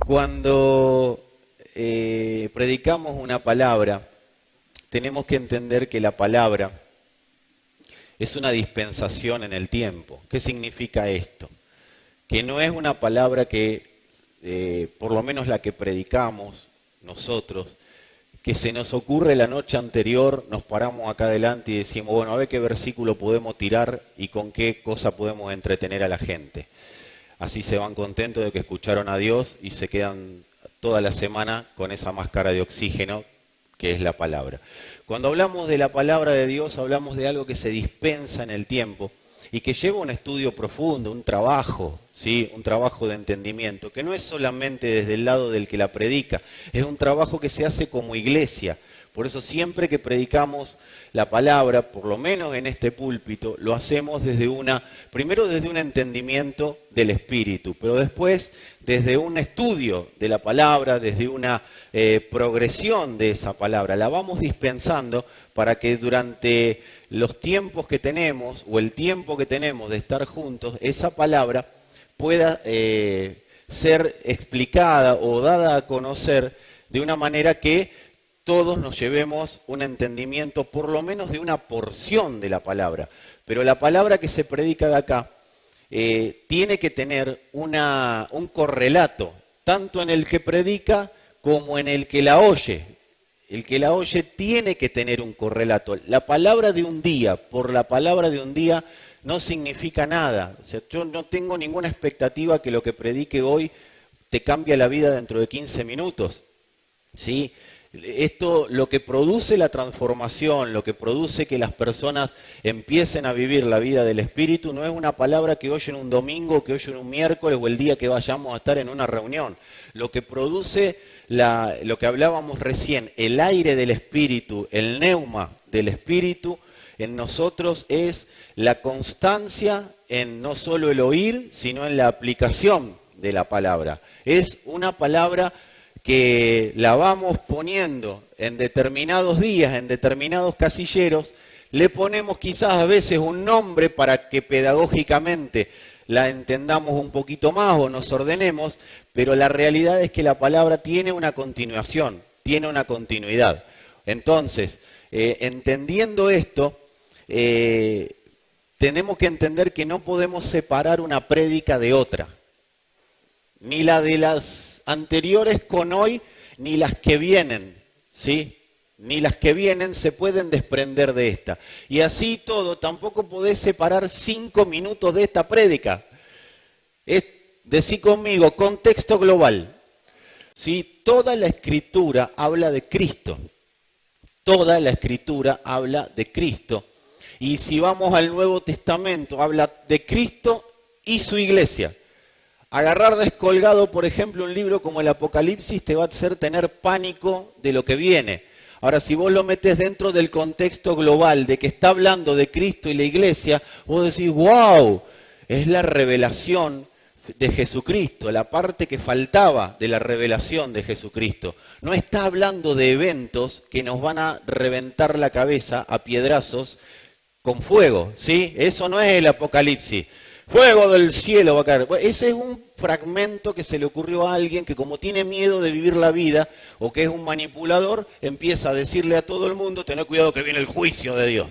Cuando predicamos una palabra, tenemos que entender que la palabra es una dispensación en el tiempo. ¿Qué significa esto? Que no es una palabra que, por lo menos la que predicamos nosotros, que se nos ocurre la noche anterior, nos paramos acá adelante y decimos, bueno, a ver qué versículo podemos tirar y con qué cosa podemos entretener a la gente. Así se van contentos de que escucharon a Dios y se quedan toda la semana con esa máscara de oxígeno que es la palabra. Cuando hablamos de la palabra de Dios, hablamos de algo que se dispensa en el tiempo y que lleva un estudio profundo, un trabajo, ¿sí? Un trabajo de entendimiento, que no es solamente desde el lado del que la predica, es un trabajo que se hace como iglesia. Por eso siempre que predicamos la palabra, por lo menos en este púlpito, lo hacemos primero desde un entendimiento del Espíritu, pero después desde un estudio de la palabra, desde una progresión de esa palabra. La vamos dispensando para que durante los tiempos que tenemos, o el tiempo que tenemos de estar juntos, esa palabra pueda ser explicada o dada a conocer de una manera que todos nos llevemos un entendimiento por lo menos de una porción de la palabra. Pero la palabra que se predica de acá tiene que tener un correlato, tanto en el que predica como en el que la oye. El que la oye tiene que tener un correlato. La palabra de un día, por la palabra de un día, no significa nada. O sea, yo no tengo ninguna expectativa que lo que predique hoy te cambie la vida dentro de 15 minutos. ¿Sí? Esto, lo que produce la transformación, lo que produce que las personas empiecen a vivir la vida del Espíritu, no es una palabra que oyen un domingo, que oyen un miércoles o el día que vayamos a estar en una reunión. Lo que produce, lo que hablábamos recién, el aire del Espíritu, el neuma del Espíritu, en nosotros es la constancia en no solo el oír, sino en la aplicación de la palabra. Es una palabra que la vamos poniendo en determinados días, en determinados casilleros, le ponemos quizás a veces un nombre para que pedagógicamente la entendamos un poquito más o nos ordenemos, pero la realidad es que la palabra tiene una continuación, tiene una continuidad. Entonces, entendiendo esto, tenemos que entender que no podemos separar una prédica de otra, ni la de las anteriores con hoy, ni las que vienen, ¿sí? Ni las que vienen se pueden desprender de esta. Y así todo, tampoco podés separar 5 minutos de esta prédica. Decí conmigo, contexto global. ¿Sí? Toda la Escritura habla de Cristo. Toda la Escritura habla de Cristo. Y si vamos al Nuevo Testamento, habla de Cristo y su iglesia. Agarrar descolgado, por ejemplo, un libro como el Apocalipsis te va a hacer tener pánico de lo que viene. Ahora, si vos lo metés dentro del contexto global de que está hablando de Cristo y la iglesia, vos decís, wow, es la revelación de Jesucristo, la parte que faltaba de la revelación de Jesucristo. No está hablando de eventos que nos van a reventar la cabeza a piedrazos con fuego, ¿sí? Eso no es el Apocalipsis. Fuego del cielo va a caer. Bueno, ese es un fragmento que se le ocurrió a alguien que como tiene miedo de vivir la vida o que es un manipulador, empieza a decirle a todo el mundo, tened cuidado que viene el juicio de Dios.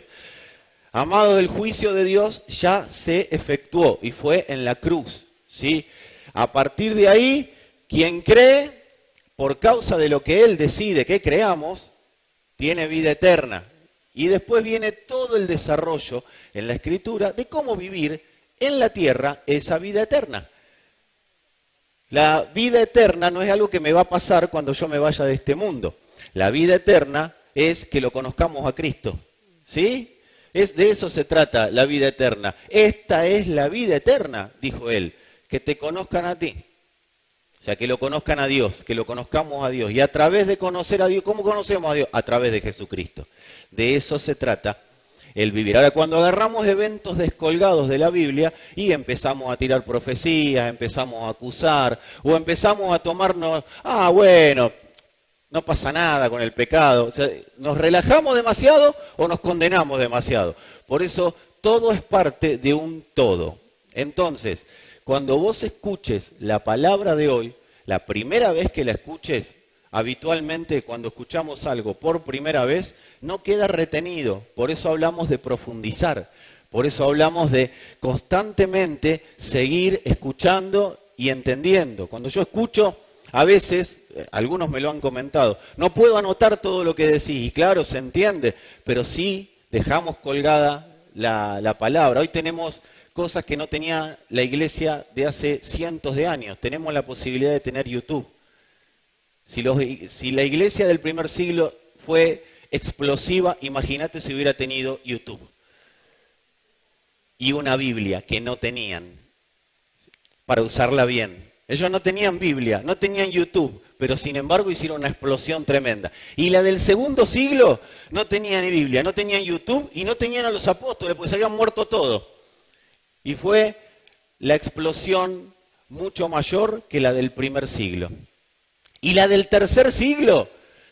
Amados, el juicio de Dios ya se efectuó y fue en la cruz, ¿sí? A partir de ahí, quien cree, por causa de lo que Él decide que creamos, tiene vida eterna. Y después viene todo el desarrollo en la Escritura de cómo vivir en la tierra esa vida eterna. La vida eterna no es algo que me va a pasar cuando yo me vaya de este mundo. La vida eterna es que lo conozcamos a Cristo. ¿Sí? De eso se trata la vida eterna. Esta es la vida eterna, dijo Él, que te conozcan a ti. O sea, que lo conozcan a Dios, que lo conozcamos a Dios. Y a través de conocer a Dios, ¿cómo conocemos a Dios? A través de Jesucristo. De eso se trata el vivir. Ahora, cuando agarramos eventos descolgados de la Biblia y empezamos a tirar profecías, empezamos a acusar, o empezamos a tomarnos, bueno, no pasa nada con el pecado. O sea, ¿nos relajamos demasiado o nos condenamos demasiado? Por eso, todo es parte de un todo. Entonces, cuando vos escuches la palabra de hoy, la primera vez que la escuches, habitualmente cuando escuchamos algo por primera vez, no queda retenido. Por eso hablamos de profundizar. Por eso hablamos de constantemente seguir escuchando y entendiendo. Cuando yo escucho, a veces, algunos me lo han comentado, no puedo anotar todo lo que decís. Y claro, se entiende, pero sí dejamos colgada la palabra. Hoy tenemos cosas que no tenía la iglesia de hace cientos de años. Tenemos la posibilidad de tener YouTube. Si la iglesia del primer siglo fue explosiva, imagínate si hubiera tenido YouTube. Y una Biblia que no tenían para usarla bien. Ellos no tenían Biblia, no tenían YouTube, pero sin embargo hicieron una explosión tremenda. Y la del segundo siglo no tenía ni Biblia, no tenían YouTube y no tenían a los apóstoles, pues se habían muerto todos. Y fue la explosión mucho mayor que la del primer siglo. Y la del tercer siglo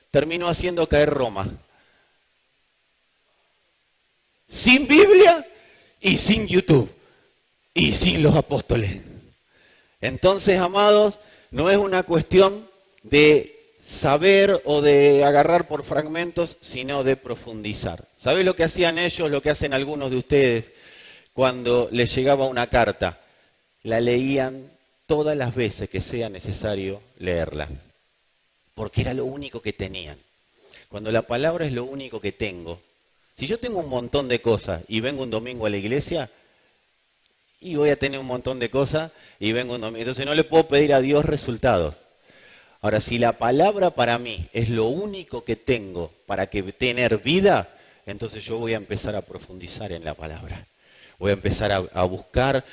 terminó haciendo caer Roma. Sin Biblia y sin YouTube y sin los apóstoles. Entonces, amados, no es una cuestión de saber o de agarrar por fragmentos, sino de profundizar. ¿Sabés lo que hacían ellos, lo que hacen algunos de ustedes cuando les llegaba una carta? La leían todas las veces que sea necesario leerla, porque era lo único que tenían. Cuando la palabra es lo único que tengo, si yo tengo un montón de cosas y vengo un domingo a la iglesia, y voy a tener un montón de cosas y vengo un domingo, entonces no le puedo pedir a Dios resultados. Ahora, si la palabra para mí es lo único que tengo para tener vida, entonces yo voy a empezar a profundizar en la palabra. Voy a empezar a buscar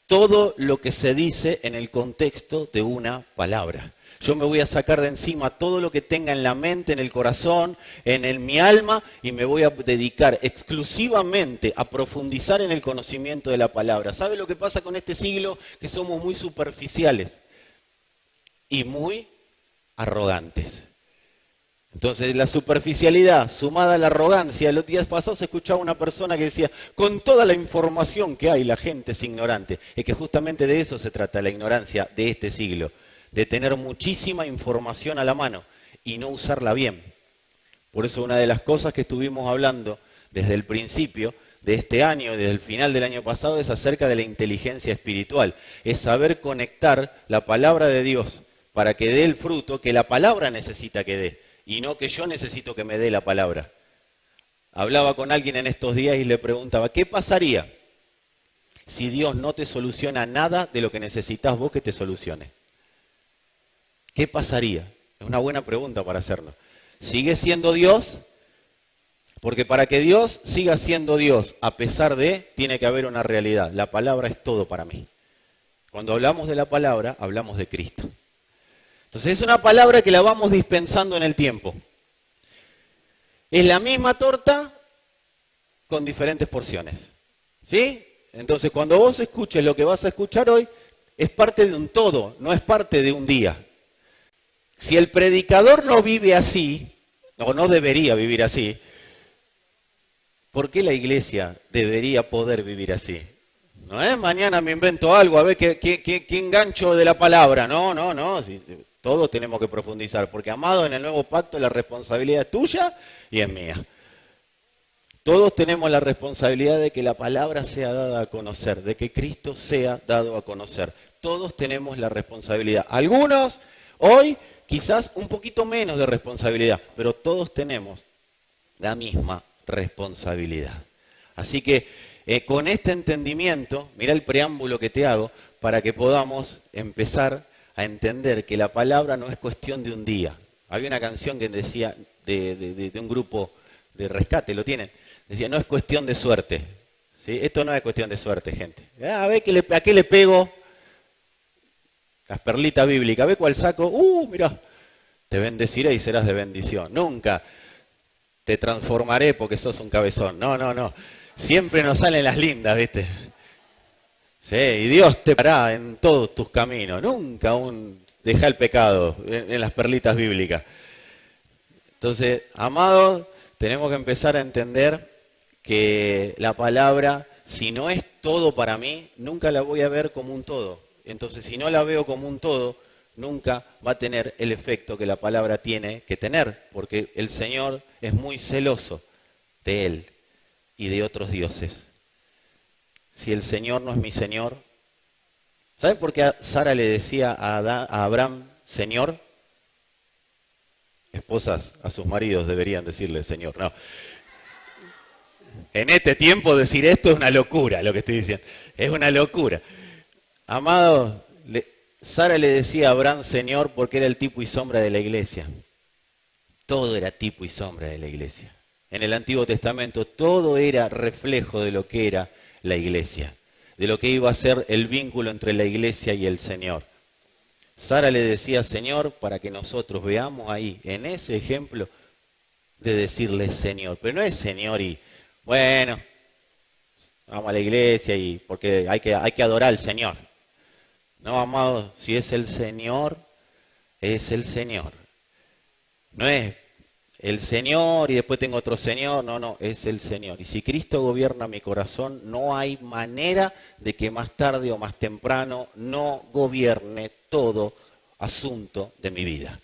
todo lo que se dice en el contexto de una palabra. Yo me voy a sacar de encima todo lo que tenga en la mente, en el corazón, mi alma, y me voy a dedicar exclusivamente a profundizar en el conocimiento de la palabra. ¿Sabe lo que pasa con este siglo? Que somos muy superficiales y muy arrogantes. Entonces la superficialidad sumada a la arrogancia, los días pasados escuchaba una persona que decía, con toda la información que hay, la gente es ignorante. Es que justamente de eso se trata la ignorancia de este siglo, de tener muchísima información a la mano y no usarla bien. Por eso una de las cosas que estuvimos hablando desde el principio de este año, desde el final del año pasado, es acerca de la inteligencia espiritual. Es saber conectar la palabra de Dios para que dé el fruto que la palabra necesita que dé. Y no que yo necesito que me dé la palabra. Hablaba con alguien en estos días y le preguntaba, ¿qué pasaría si Dios no te soluciona nada de lo que necesitas vos que te solucione? ¿Qué pasaría? Es una buena pregunta para hacernos. ¿Sigue siendo Dios? Porque para que Dios siga siendo Dios, a pesar de, tiene que haber una realidad. La palabra es todo para mí. Cuando hablamos de la palabra, hablamos de Cristo. Entonces es una palabra que la vamos dispensando en el tiempo. Es la misma torta con diferentes porciones. ¿Sí? Entonces cuando vos escuches lo que vas a escuchar hoy, es parte de un todo, no es parte de un día. Si el predicador no vive así, o no debería vivir así, ¿por qué la iglesia debería poder vivir así? No es mañana me invento algo, a ver qué engancho de la palabra. No. Todos tenemos que profundizar, porque amado, en el nuevo pacto la responsabilidad es tuya y es mía. Todos tenemos la responsabilidad de que la palabra sea dada a conocer, de que Cristo sea dado a conocer. Todos tenemos la responsabilidad. Algunos hoy quizás un poquito menos de responsabilidad, pero todos tenemos la misma responsabilidad. Así que con este entendimiento, mira el preámbulo que te hago, para que podamos empezar a entender que la palabra no es cuestión de un día. Había una canción que decía, de un grupo de rescate, ¿lo tienen? Decía, no es cuestión de suerte. ¿Sí? Esto no es cuestión de suerte, gente. A ver, ¿a qué le pego? Las perlitas bíblicas. A ver cuál saco. Mirá, te bendeciré y serás de bendición. Nunca te transformaré porque sos un cabezón. No. Siempre nos salen las lindas, ¿viste? Sí, y Dios te parará en todos tus caminos. Nunca deja el pecado en las perlitas bíblicas. Entonces, amados, tenemos que empezar a entender que la palabra, si no es todo para mí, nunca la voy a ver como un todo. Entonces, si no la veo como un todo, nunca va a tener el efecto que la palabra tiene que tener, porque el Señor es muy celoso de Él y de otros dioses. Si el Señor no es mi Señor, ¿saben por qué Sara le decía a Abraham, Señor? Esposas a sus maridos deberían decirle Señor, no. En este tiempo decir esto es una locura, lo que estoy diciendo. Es una locura. Amado, Sara le decía a Abraham Señor porque era el tipo y sombra de la iglesia. Todo era tipo y sombra de la iglesia. En el Antiguo Testamento todo era reflejo de lo que era la iglesia, de lo que iba a ser el vínculo entre la iglesia y el Señor. Sara le decía Señor para que nosotros veamos ahí, en ese ejemplo, de decirle Señor. Pero no es Señor y, bueno, vamos a la iglesia y porque hay que adorar al Señor. No, amado, si es el Señor, es el Señor. No es el Señor y después tengo otro Señor, no, es el Señor. Y si Cristo gobierna mi corazón, no hay manera de que más tarde o más temprano no gobierne todo asunto de mi vida.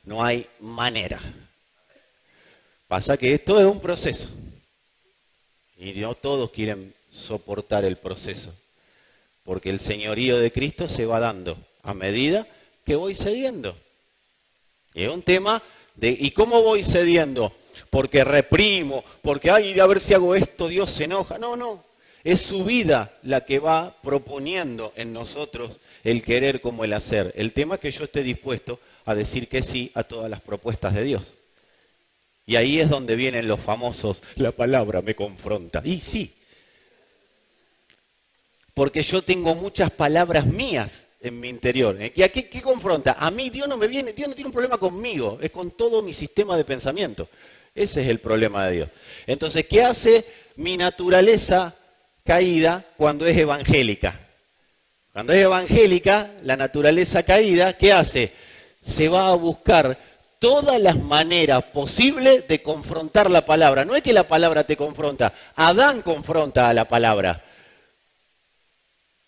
No hay manera. Pasa que esto es un proceso. Y no todos quieren soportar el proceso. Porque el señorío de Cristo se va dando a medida que voy cediendo. Y es un tema de, ¿y cómo voy cediendo? Porque reprimo, porque, ay, a ver si hago esto, Dios se enoja. No, es su vida la que va proponiendo en nosotros el querer como el hacer. El tema es que yo esté dispuesto a decir que sí a todas las propuestas de Dios. Y ahí es donde vienen los famosos, la palabra me confronta. Y sí, porque yo tengo muchas palabras mías en mi interior. ¿Y a qué confronta? A mí Dios no tiene un problema conmigo, es con todo mi sistema de pensamiento. Ese es el problema de Dios. Entonces, ¿qué hace mi naturaleza caída cuando es evangélica? Cuando es evangélica, la naturaleza caída, ¿qué hace? Se va a buscar todas las maneras posibles de confrontar la palabra. No es que la palabra te confronta, Adán confronta a la palabra.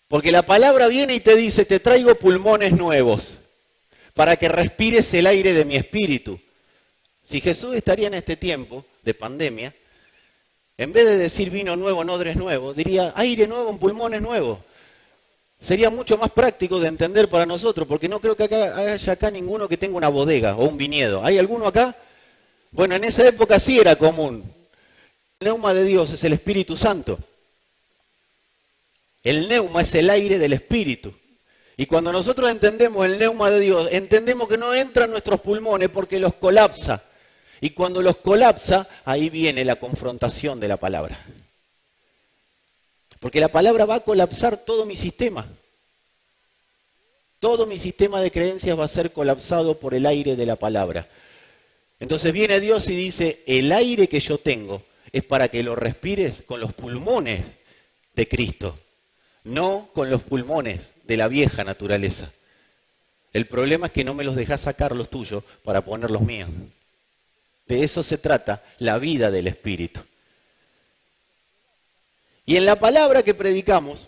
Porque la palabra viene y te dice, te traigo pulmones nuevos para que respires el aire de mi espíritu. Si Jesús estaría en este tiempo de pandemia, en vez de decir vino nuevo, en odres nuevos, diría aire nuevo en pulmones nuevos. Sería mucho más práctico de entender para nosotros, porque no creo que haya acá ninguno que tenga una bodega o un viñedo. ¿Hay alguno acá? Bueno, en esa época sí era común. El neuma de Dios es el Espíritu Santo. El neuma es el aire del Espíritu. Y cuando nosotros entendemos el neuma de Dios, entendemos que no entra en nuestros pulmones porque los colapsa. Y cuando los colapsa, ahí viene la confrontación de la palabra. Porque la palabra va a colapsar todo mi sistema. Todo mi sistema de creencias va a ser colapsado por el aire de la palabra. Entonces viene Dios y dice, el aire que yo tengo es para que lo respires con los pulmones de Cristo. No con los pulmones de la vieja naturaleza. El problema es que no me los dejás sacar los tuyos para poner los míos. De eso se trata la vida del Espíritu. Y en la palabra que predicamos,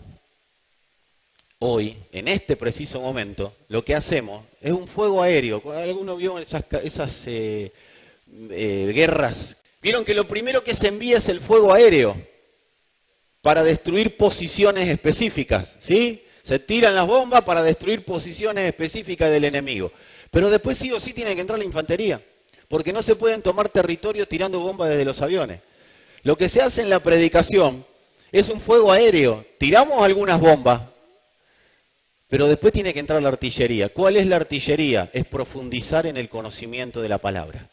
hoy, en este preciso momento, lo que hacemos es un fuego aéreo. ¿Alguno vio esas guerras? Vieron que lo primero que se envía es el fuego aéreo para destruir posiciones específicas, ¿sí? Se tiran las bombas para destruir posiciones específicas del enemigo. Pero después sí o sí tiene que entrar la infantería, porque no se pueden tomar territorio tirando bombas desde los aviones. Lo que se hace en la predicación es un fuego aéreo. Tiramos algunas bombas, pero después tiene que entrar la artillería. ¿Cuál es la artillería? Es profundizar en el conocimiento de la palabra.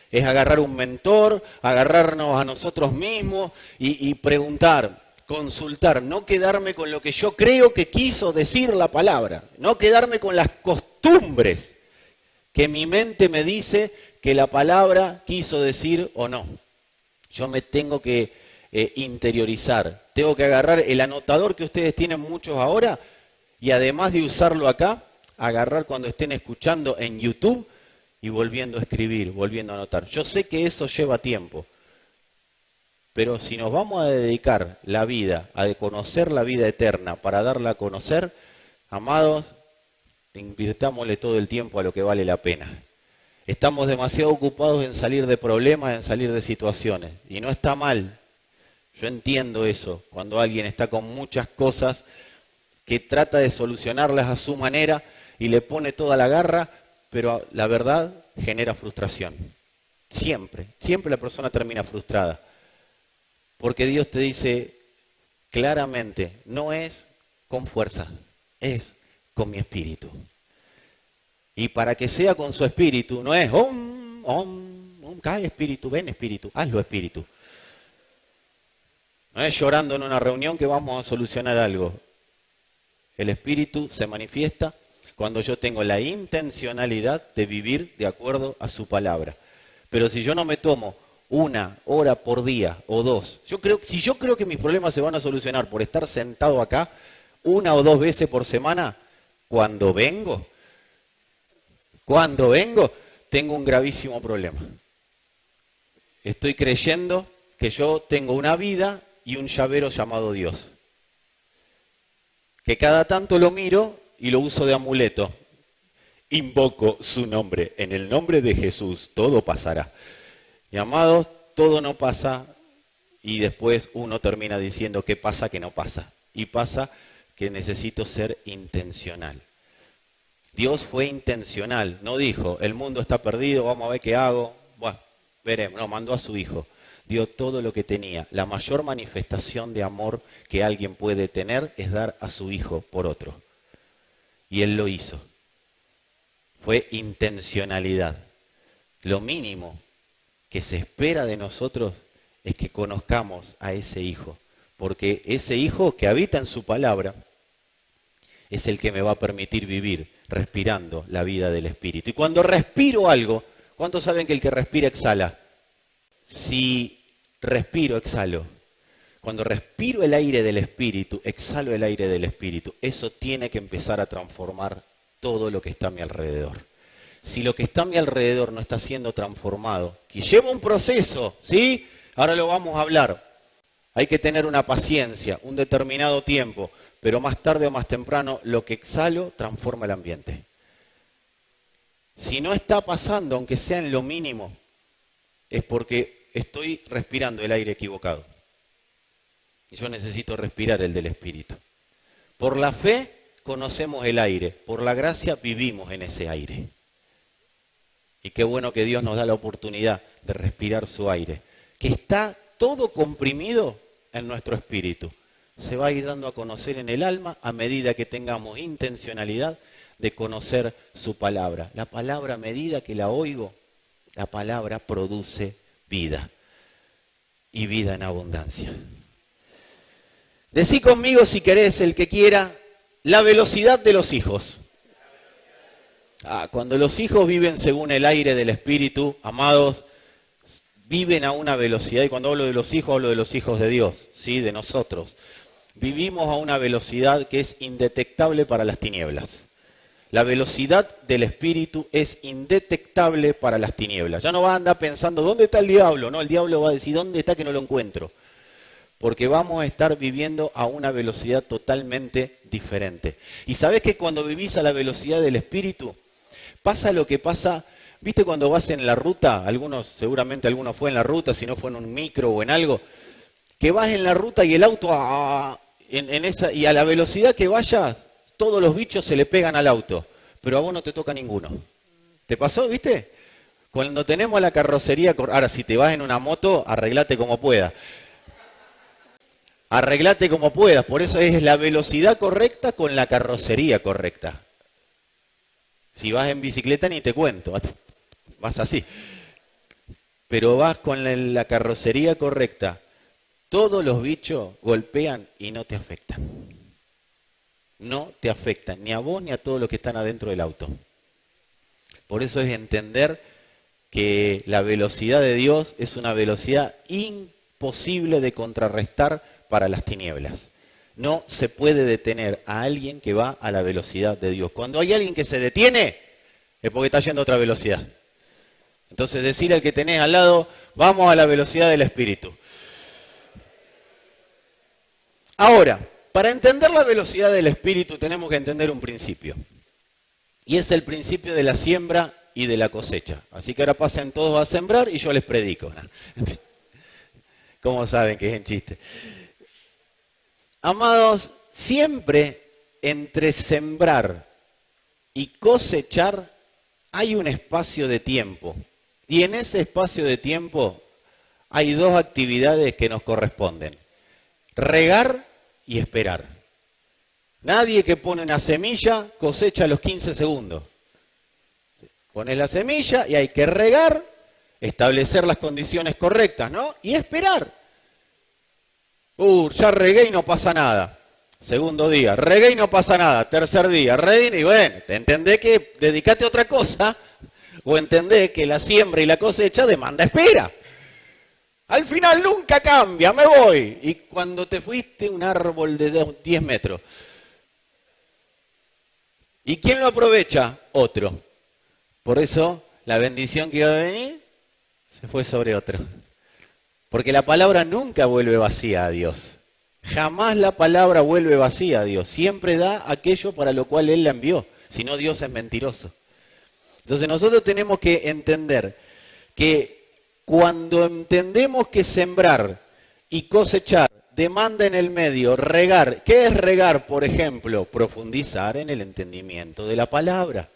Es agarrar un mentor, agarrarnos a nosotros mismos y preguntar, consultar, no quedarme con lo que yo creo que quiso decir la palabra, no quedarme con las costumbres que mi mente me dice que la palabra quiso decir o no. Yo me tengo que interiorizar, tengo que agarrar el anotador que ustedes tienen muchos ahora y además de usarlo acá, agarrar cuando estén escuchando en YouTube y volviendo a escribir, volviendo a anotar. Yo sé que eso lleva tiempo, pero si nos vamos a dedicar la vida a conocer la vida eterna para darla a conocer, amados, invirtámosle todo el tiempo a lo que vale la pena. Estamos demasiado ocupados en salir de problemas, en salir de situaciones. Y no está mal. Yo entiendo eso, cuando alguien está con muchas cosas que trata de solucionarlas a su manera y le pone toda la garra, pero la verdad genera frustración. Siempre la persona termina frustrada. Porque Dios te dice claramente, no es con fuerza, es con mi espíritu. Y para que sea con su espíritu, no es cae espíritu, ven espíritu, hazlo espíritu. No es llorando en una reunión que vamos a solucionar algo. El espíritu se manifiesta cuando yo tengo la intencionalidad de vivir de acuerdo a su palabra. Pero si yo no me tomo 1 hora por día o 2, si yo creo que mis problemas se van a solucionar por estar sentado acá 1 o 2 veces por semana, cuando vengo, tengo un gravísimo problema. Estoy creyendo que yo tengo una vida y un llavero llamado Dios. Que cada tanto lo miro y lo uso de amuleto. Invoco su nombre. En el nombre de Jesús todo pasará. Y amados, todo no pasa y después uno termina diciendo qué pasa que no pasa. Y pasa que necesito ser intencional. Dios fue intencional, no dijo, el mundo está perdido, vamos a ver qué hago. Bueno, veremos, no, mandó a su hijo. Dio todo lo que tenía. La mayor manifestación de amor que alguien puede tener es dar a su hijo por otro. Y él lo hizo. Fue intencionalidad. Lo mínimo que se espera de nosotros es que conozcamos a ese hijo. Porque ese hijo que habita en su palabra es el que me va a permitir vivir respirando la vida del Espíritu. Y cuando respiro algo, ¿cuántos saben que el que respira exhala? Si respiro, exhalo. Cuando respiro el aire del Espíritu, exhalo el aire del Espíritu. Eso tiene que empezar a transformar todo lo que está a mi alrededor. Si lo que está a mi alrededor no está siendo transformado, que lleva un proceso, ¿sí? Ahora lo vamos a hablar. Hay que tener una paciencia, un determinado tiempo, pero más tarde o más temprano lo que exhalo transforma el ambiente. Si no está pasando, aunque sea en lo mínimo, es porque estoy respirando el aire equivocado. Y yo necesito respirar el del Espíritu. Por la fe conocemos el aire, por la gracia vivimos en ese aire. Y qué bueno que Dios nos da la oportunidad de respirar su aire, que está todo comprimido en nuestro espíritu. Se va a ir dando a conocer en el alma a medida que tengamos intencionalidad de conocer su palabra. La palabra, a medida que la oigo, la palabra produce vida. Y vida en abundancia. Decí conmigo, si querés, el que quiera, la velocidad de los hijos. Cuando los hijos viven según el aire del Espíritu, amados, viven a una velocidad, y cuando hablo de los hijos de Dios, ¿sí? De nosotros. Vivimos a una velocidad que es indetectable para las tinieblas. La velocidad del Espíritu es indetectable para las tinieblas. Ya no va a andar pensando, ¿dónde está el diablo? No, el diablo va a decir, ¿dónde está que no lo encuentro? Porque vamos a estar viviendo a una velocidad totalmente diferente. Y sabés que cuando vivís a la velocidad del Espíritu, pasa lo que pasa, ¿viste cuando vas en la ruta? Seguramente alguno fue en la ruta, si no fue en un micro o en algo, que vas en la ruta y el auto, y a la velocidad que vayas, todos los bichos se le pegan al auto, pero a vos no te toca ninguno. ¿Te pasó, viste? Cuando tenemos la carrocería, ahora si te vas en una moto, arreglate como puedas. Arreglate como puedas, por eso es la velocidad correcta con la carrocería correcta. Si vas en bicicleta ni te cuento, vas así. Pero vas con la carrocería correcta, todos los bichos golpean y no te afectan. No te afectan, ni a vos ni a todos los que están adentro del auto. Por eso es entender que la velocidad de Dios es una velocidad imposible de contrarrestar para las tinieblas. No se puede detener a alguien que va a la velocidad de Dios. Cuando hay alguien que se detiene, es porque está yendo a otra velocidad. Entonces decirle al que tenés al lado, vamos a la velocidad del Espíritu. Ahora, para entender la velocidad del Espíritu tenemos que entender un principio. Y es el principio de la siembra y de la cosecha. Así que ahora pasen todos a sembrar y yo les predico. ¿Cómo saben que es en chiste? Amados, siempre entre sembrar y cosechar hay un espacio de tiempo. Y en ese espacio de tiempo hay dos actividades que nos corresponden. Regar y esperar. Nadie que pone una semilla cosecha a los 15 segundos. Pones la semilla y hay que regar, establecer las condiciones correctas, ¿no? Y esperar. Ya regué y no pasa nada. Segundo día, regué y no pasa nada. Tercer día, regué y bueno, te entendés que dedicate a otra cosa o entendés que la siembra y la cosecha demanda espera. Al final nunca cambia, me voy. Y cuando te fuiste, un árbol de 10 metros. ¿Y quién lo aprovecha? Otro. Por eso la bendición que iba a venir se fue sobre otro. Porque la palabra nunca vuelve vacía a Dios. Jamás la palabra vuelve vacía a Dios. Siempre da aquello para lo cual Él la envió. Si no, Dios es mentiroso. Entonces nosotros tenemos que entender que cuando entendemos que sembrar y cosechar demanda en el medio regar. ¿Qué es regar, por ejemplo? Profundizar en el entendimiento de la palabra.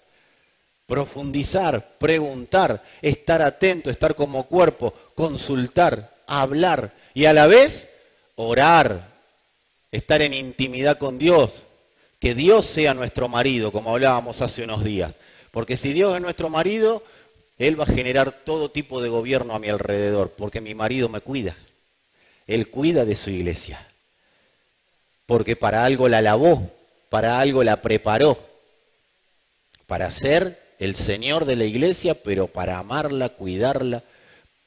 Profundizar, preguntar, estar atento, estar como cuerpo, consultar, hablar y a la vez orar, estar en intimidad con Dios. Que Dios sea nuestro marido, como hablábamos hace unos días. Porque si Dios es nuestro marido, Él va a generar todo tipo de gobierno a mi alrededor, porque mi marido me cuida. Él cuida de su iglesia. Porque para algo la lavó, para algo la preparó. Para ser el Señor de la iglesia, pero para amarla, cuidarla.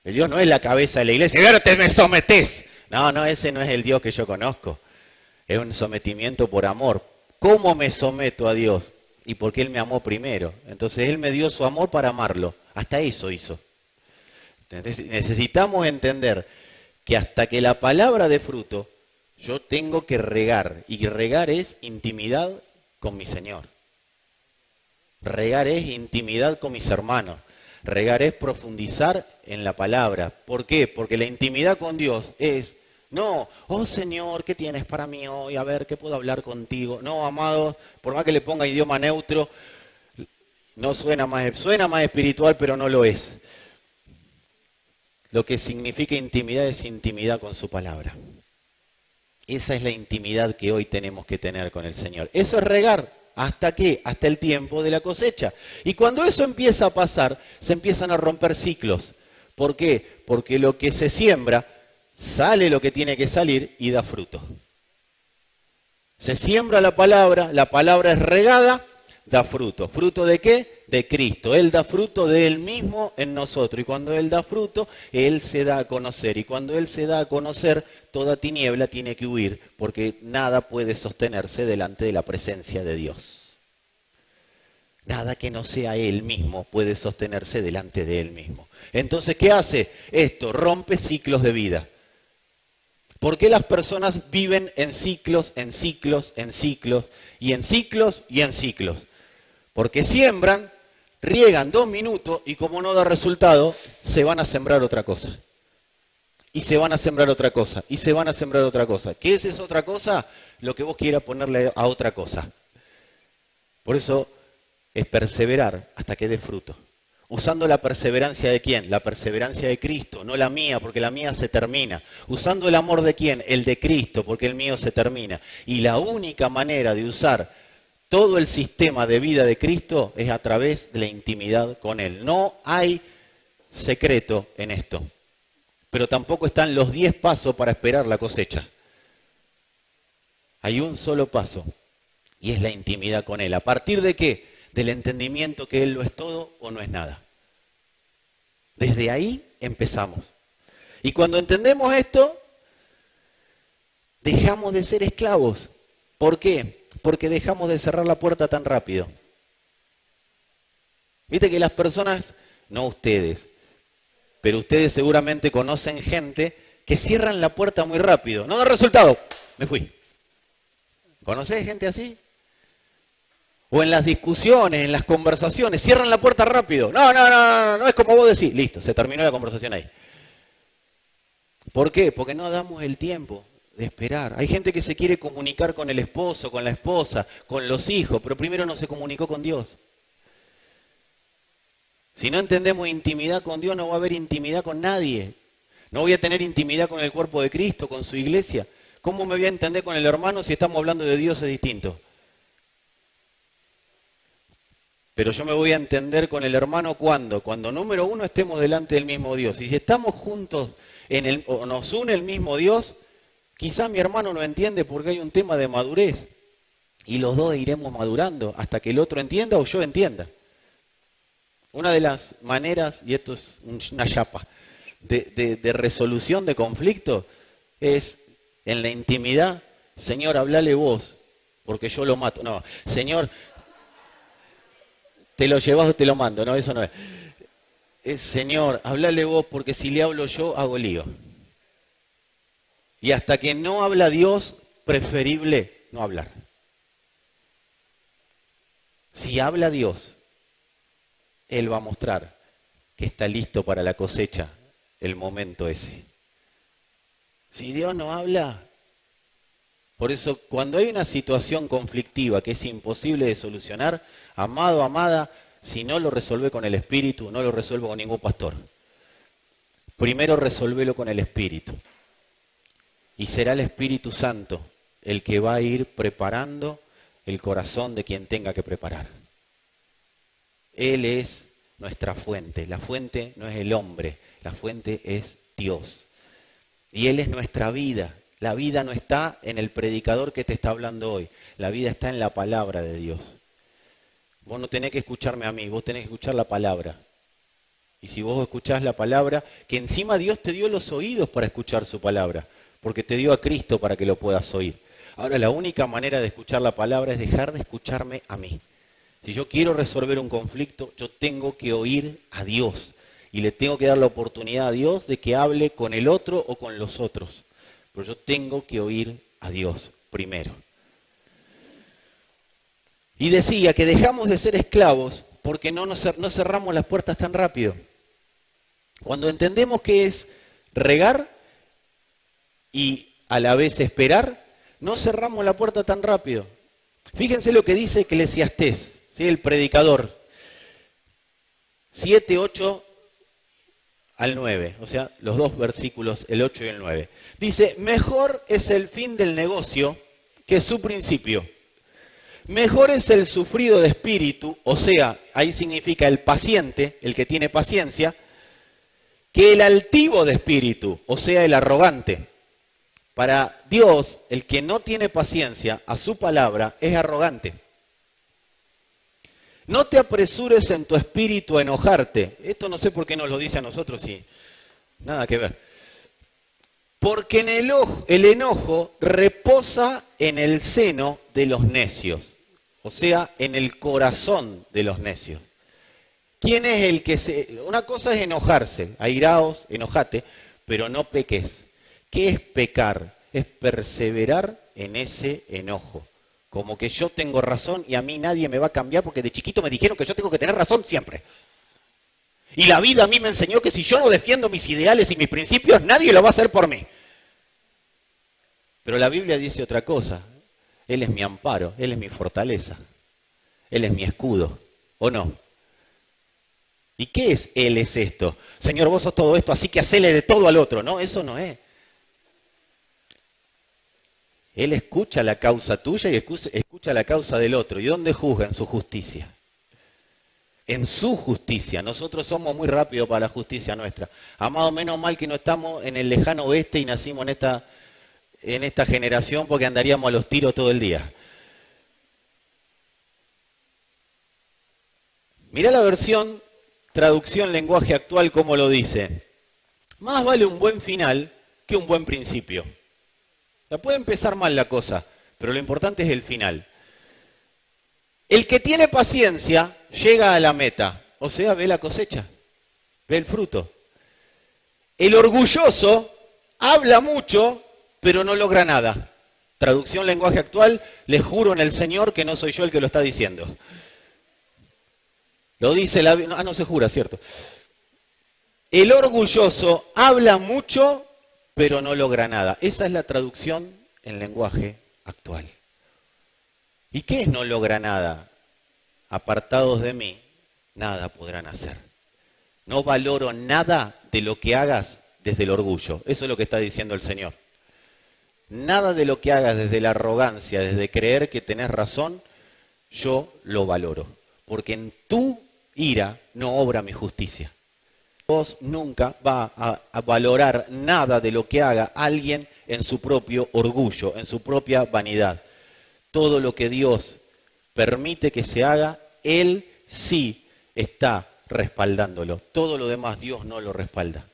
El Dios no es la cabeza de la iglesia. ¡Y ahora te me sometés! No, ese no es el Dios que yo conozco. Es un sometimiento por amor. ¿Cómo me someto a Dios? Y porque Él me amó primero. Entonces Él me dio su amor para amarlo. Hasta eso hizo. Entonces, necesitamos entender que hasta que la palabra dé fruto, yo tengo que regar. Y regar es intimidad con mi Señor. Regar es intimidad con mis hermanos. Regar es profundizar en la palabra. ¿Por qué? Porque la intimidad con Dios es, no, oh Señor, ¿qué tienes para mí hoy? A ver, ¿qué puedo hablar contigo? No, amados, por más que le ponga idioma neutro, no suena más espiritual, pero no lo es. Lo que significa intimidad es intimidad con su palabra. Esa es la intimidad que hoy tenemos que tener con el Señor. Eso es regar. ¿Hasta qué? Hasta el tiempo de la cosecha. Y cuando eso empieza a pasar, se empiezan a romper ciclos. ¿Por qué? Porque lo que se siembra, sale lo que tiene que salir y da fruto. Se siembra la palabra es regada, da fruto. ¿Fruto de qué? De Cristo. Él da fruto de Él mismo en nosotros. Y cuando Él da fruto, Él se da a conocer. Y cuando Él se da a conocer, toda tiniebla tiene que huir, porque nada puede sostenerse delante de la presencia de Dios. Nada que no sea Él mismo puede sostenerse delante de Él mismo. Entonces, ¿qué hace? Esto rompe ciclos de vida. ¿Por qué las personas viven en ciclos, en ciclos, en ciclos, y en ciclos y en ciclos? Porque siembran, riegan 2 minutos y como no da resultado, se van a sembrar otra cosa. Y se van a sembrar otra cosa, y se van a sembrar otra cosa. ¿Qué es esa otra cosa? Lo que vos quieras ponerle a otra cosa. Por eso es perseverar hasta que dé fruto. Usando la perseverancia de quién? La perseverancia de Cristo, no la mía, porque la mía se termina. Usando el amor de quién? El de Cristo, porque el mío se termina. Y la única manera de usar todo el sistema de vida de Cristo es a través de la intimidad con Él. No hay secreto en esto. Pero tampoco están los 10 pasos para esperar la cosecha. Hay un solo paso, y es la intimidad con Él. ¿A partir de qué? Del entendimiento que Él lo es todo o no es nada. Desde ahí empezamos. Y cuando entendemos esto, dejamos de ser esclavos. ¿Por qué? Porque dejamos de cerrar la puerta tan rápido. Viste que las personas, no ustedes, pero ustedes seguramente conocen gente que cierran la puerta muy rápido. No da resultado, me fui. ¿Conocés gente así? O en las discusiones, en las conversaciones, cierran la puerta rápido. No, no, no, no, no es como vos decís. Listo, se terminó la conversación ahí. ¿Por qué? Porque no damos el tiempo de esperar. Hay gente que se quiere comunicar con el esposo, con la esposa, con los hijos, pero primero no se comunicó con Dios. Si no entendemos intimidad con Dios, no va a haber intimidad con nadie. No voy a tener intimidad con el cuerpo de Cristo, con su iglesia. ¿Cómo me voy a entender con el hermano si estamos hablando de dioses distintos? Pero yo me voy a entender con el hermano ¿cuándo? Cuando número uno estemos delante del mismo Dios. Y si estamos juntos o nos une el mismo Dios, quizá mi hermano no entiende porque hay un tema de madurez. Y los dos iremos madurando hasta que el otro entienda o yo entienda. Una de las maneras, y esto es una chapa, de resolución de conflicto es en la intimidad, Señor, hablale vos, porque yo lo mato. No, Señor, te lo llevas o te lo mando. No, eso no es. Es, Señor, hablale vos, porque si le hablo yo, hago lío. Y hasta que no habla Dios, preferible no hablar. Si habla Dios, Él va a mostrar que está listo para la cosecha, el momento ese. Si Dios no habla, por eso cuando hay una situación conflictiva que es imposible de solucionar, amado, amada, si no lo resuelve con el Espíritu, no lo resuelve con ningún pastor. Primero resuélvelo con el Espíritu. Y será el Espíritu Santo el que va a ir preparando el corazón de quien tenga que preparar. Él es nuestra fuente. La fuente no es el hombre, la fuente es Dios. Y Él es nuestra vida. La vida no está en el predicador que te está hablando hoy. La vida está en la palabra de Dios. Vos no tenés que escucharme a mí, vos tenés que escuchar la palabra. Y si vos escuchás la palabra, que encima Dios te dio los oídos para escuchar su palabra, porque te dio a Cristo para que lo puedas oír. Ahora, la única manera de escuchar la palabra es dejar de escucharme a mí. Si yo quiero resolver un conflicto, yo tengo que oír a Dios. Y le tengo que dar la oportunidad a Dios de que hable con el otro o con los otros. Pero yo tengo que oír a Dios primero. Y decía que dejamos de ser esclavos porque no cerramos las puertas tan rápido. Cuando entendemos que es regar y a la vez esperar, no cerramos la puerta tan rápido. Fíjense lo que dice Eclesiastés, ¿sí? El predicador, 7, 8 al 9, o sea, los dos versículos, el 8 y el 9. Dice, mejor es el fin del negocio que su principio. Mejor es el sufrido de espíritu, o sea, ahí significa el paciente, el que tiene paciencia, que el altivo de espíritu, o sea, el arrogante. Para Dios, el que no tiene paciencia a su palabra es arrogante. No te apresures en tu espíritu a enojarte. Esto no sé por qué nos lo dice a nosotros y nada que ver. Porque en el enojo reposa en el seno de los necios. O sea, en el corazón de los necios. ¿Quién es el que se...? Una cosa es enojarse, airaos, enojate, pero no peques. ¿Qué es pecar? Es perseverar en ese enojo. Como que yo tengo razón y a mí nadie me va a cambiar porque de chiquito me dijeron que yo tengo que tener razón siempre. Y la vida a mí me enseñó que si yo no defiendo mis ideales y mis principios, nadie lo va a hacer por mí. Pero la Biblia dice otra cosa. Él es mi amparo, Él es mi fortaleza, Él es mi escudo, ¿o no? ¿Y qué es Él es esto? Señor, vos sos todo esto, así que hacele de todo al otro. No, eso no es. Él escucha la causa tuya y escucha la causa del otro. ¿Y dónde juzga? En su justicia. En su justicia. Nosotros somos muy rápidos para la justicia nuestra. Amado, menos mal que no estamos en el lejano oeste y nacimos en esta generación porque andaríamos a los tiros todo el día. Mirá la versión, traducción, lenguaje actual, como lo dice. Más vale un buen final que un buen principio. Puede empezar mal la cosa, pero lo importante es el final. El que tiene paciencia llega a la meta, o sea, ve la cosecha, ve el fruto. El orgulloso habla mucho, pero no logra nada. Traducción lenguaje actual, les juro en el Señor que no soy yo el que lo está diciendo. Lo dice la... no se jura, ¿cierto? El orgulloso habla mucho, pero no logra nada. Esa es la traducción en lenguaje actual. ¿Y qué es no logra nada? Apartados de mí, nada podrán hacer. No valoro nada de lo que hagas desde el orgullo. Eso es lo que está diciendo el Señor. Nada de lo que hagas desde la arrogancia, desde creer que tenés razón, yo lo valoro. Porque en tu ira no obra mi justicia. Dios nunca va a valorar nada de lo que haga alguien en su propio orgullo, en su propia vanidad. Todo lo que Dios permite que se haga, Él sí está respaldándolo. Todo lo demás Dios no lo respalda.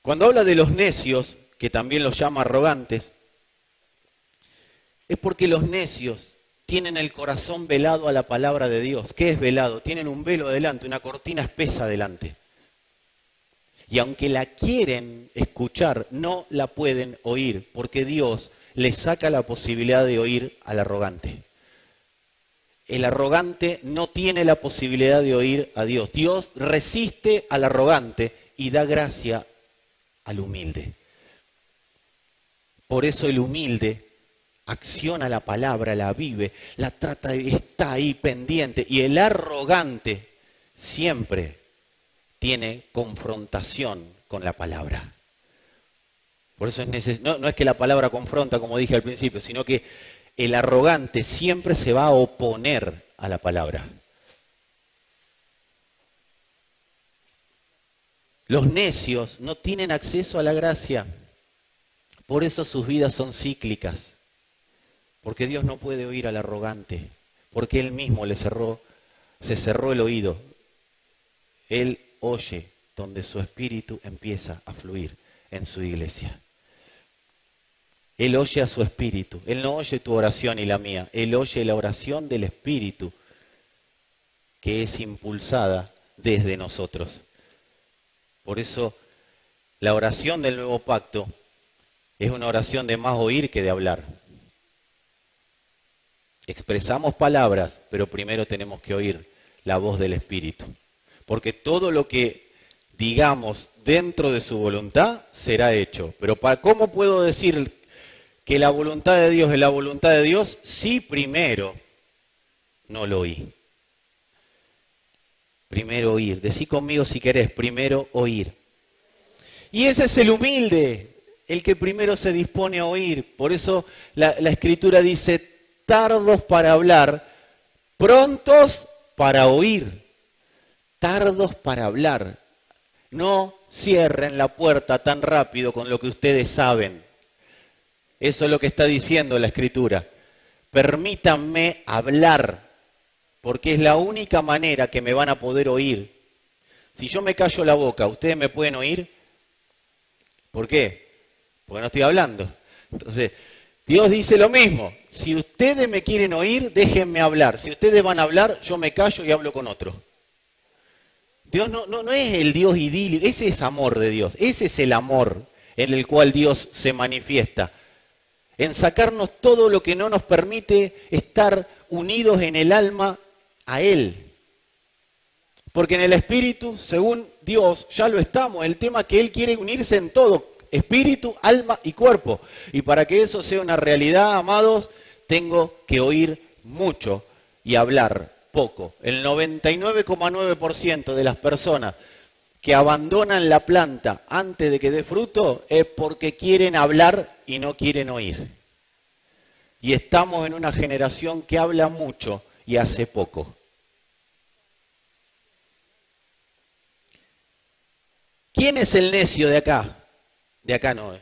Cuando habla de los necios, que también los llama arrogantes, es porque los necios tienen el corazón velado a la palabra de Dios. ¿Qué es velado? Tienen un velo adelante, una cortina espesa adelante. Y aunque la quieren escuchar, no la pueden oír, porque Dios les saca la posibilidad de oír al arrogante. El arrogante no tiene la posibilidad de oír a Dios. Dios resiste al arrogante y da gracia al humilde. Por eso el humilde acciona la palabra, la vive, la trata, está ahí pendiente. Y el arrogante siempre tiene confrontación con la palabra. Por eso no es que la palabra confronta, como dije al principio, sino que el arrogante siempre se va a oponer a la palabra. Los necios no tienen acceso a la gracia. Por eso sus vidas son cíclicas. Porque Dios no puede oír al arrogante. Porque Él mismo se cerró el oído. Él oye donde su espíritu empieza a fluir en su iglesia. Él oye a su espíritu. Él no oye tu oración y la mía. Él oye la oración del espíritu que es impulsada desde nosotros. Por eso la oración del nuevo pacto es una oración de más oír que de hablar. Expresamos palabras, pero primero tenemos que oír la voz del Espíritu. Porque todo lo que digamos dentro de su voluntad será hecho. Pero ¿cómo puedo decir que la voluntad de Dios es la voluntad de Dios si primero no lo oí? Primero oír. Decí conmigo si querés, primero oír. Y ese es el humilde, el que primero se dispone a oír. Por eso la Escritura dice, tardos para hablar, prontos para oír. Tardos para hablar. No cierren la puerta tan rápido con lo que ustedes saben. Eso es lo que está diciendo la Escritura. Permítanme hablar, porque es la única manera que me van a poder oír. Si yo me callo la boca, ¿ustedes me pueden oír? ¿Por qué? Porque no estoy hablando. Entonces, Dios dice lo mismo. Si ustedes me quieren oír, déjenme hablar. Si ustedes van a hablar, yo me callo y hablo con otro. Dios no es el Dios idílico. Ese es amor de Dios. Ese es el amor en el cual Dios se manifiesta. En sacarnos todo lo que no nos permite estar unidos en el alma a Él. Porque en el espíritu, según Dios, ya lo estamos. El tema es que Él quiere unirse en todo, espíritu, alma y cuerpo. Y para que eso sea una realidad, amados, tengo que oír mucho y hablar poco. El 99,9% de las personas que abandonan la planta antes de que dé fruto es porque quieren hablar y no quieren oír. Y estamos en una generación que habla mucho y hace poco. ¿Quién es el necio de acá? De acá no.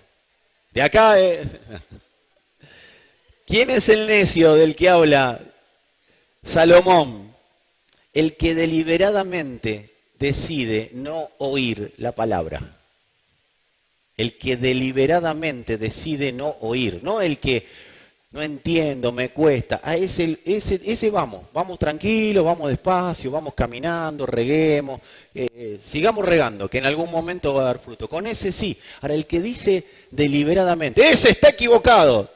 De acá es... ¿Quién es el necio del que habla Salomón? El que deliberadamente decide no oír la palabra. El que deliberadamente decide no oír. No el que no entiendo, me cuesta. A ese vamos tranquilos, vamos despacio, vamos caminando, reguemos, sigamos regando, que en algún momento va a dar fruto. Con ese sí. Ahora, el que dice deliberadamente. ¡Ese está equivocado!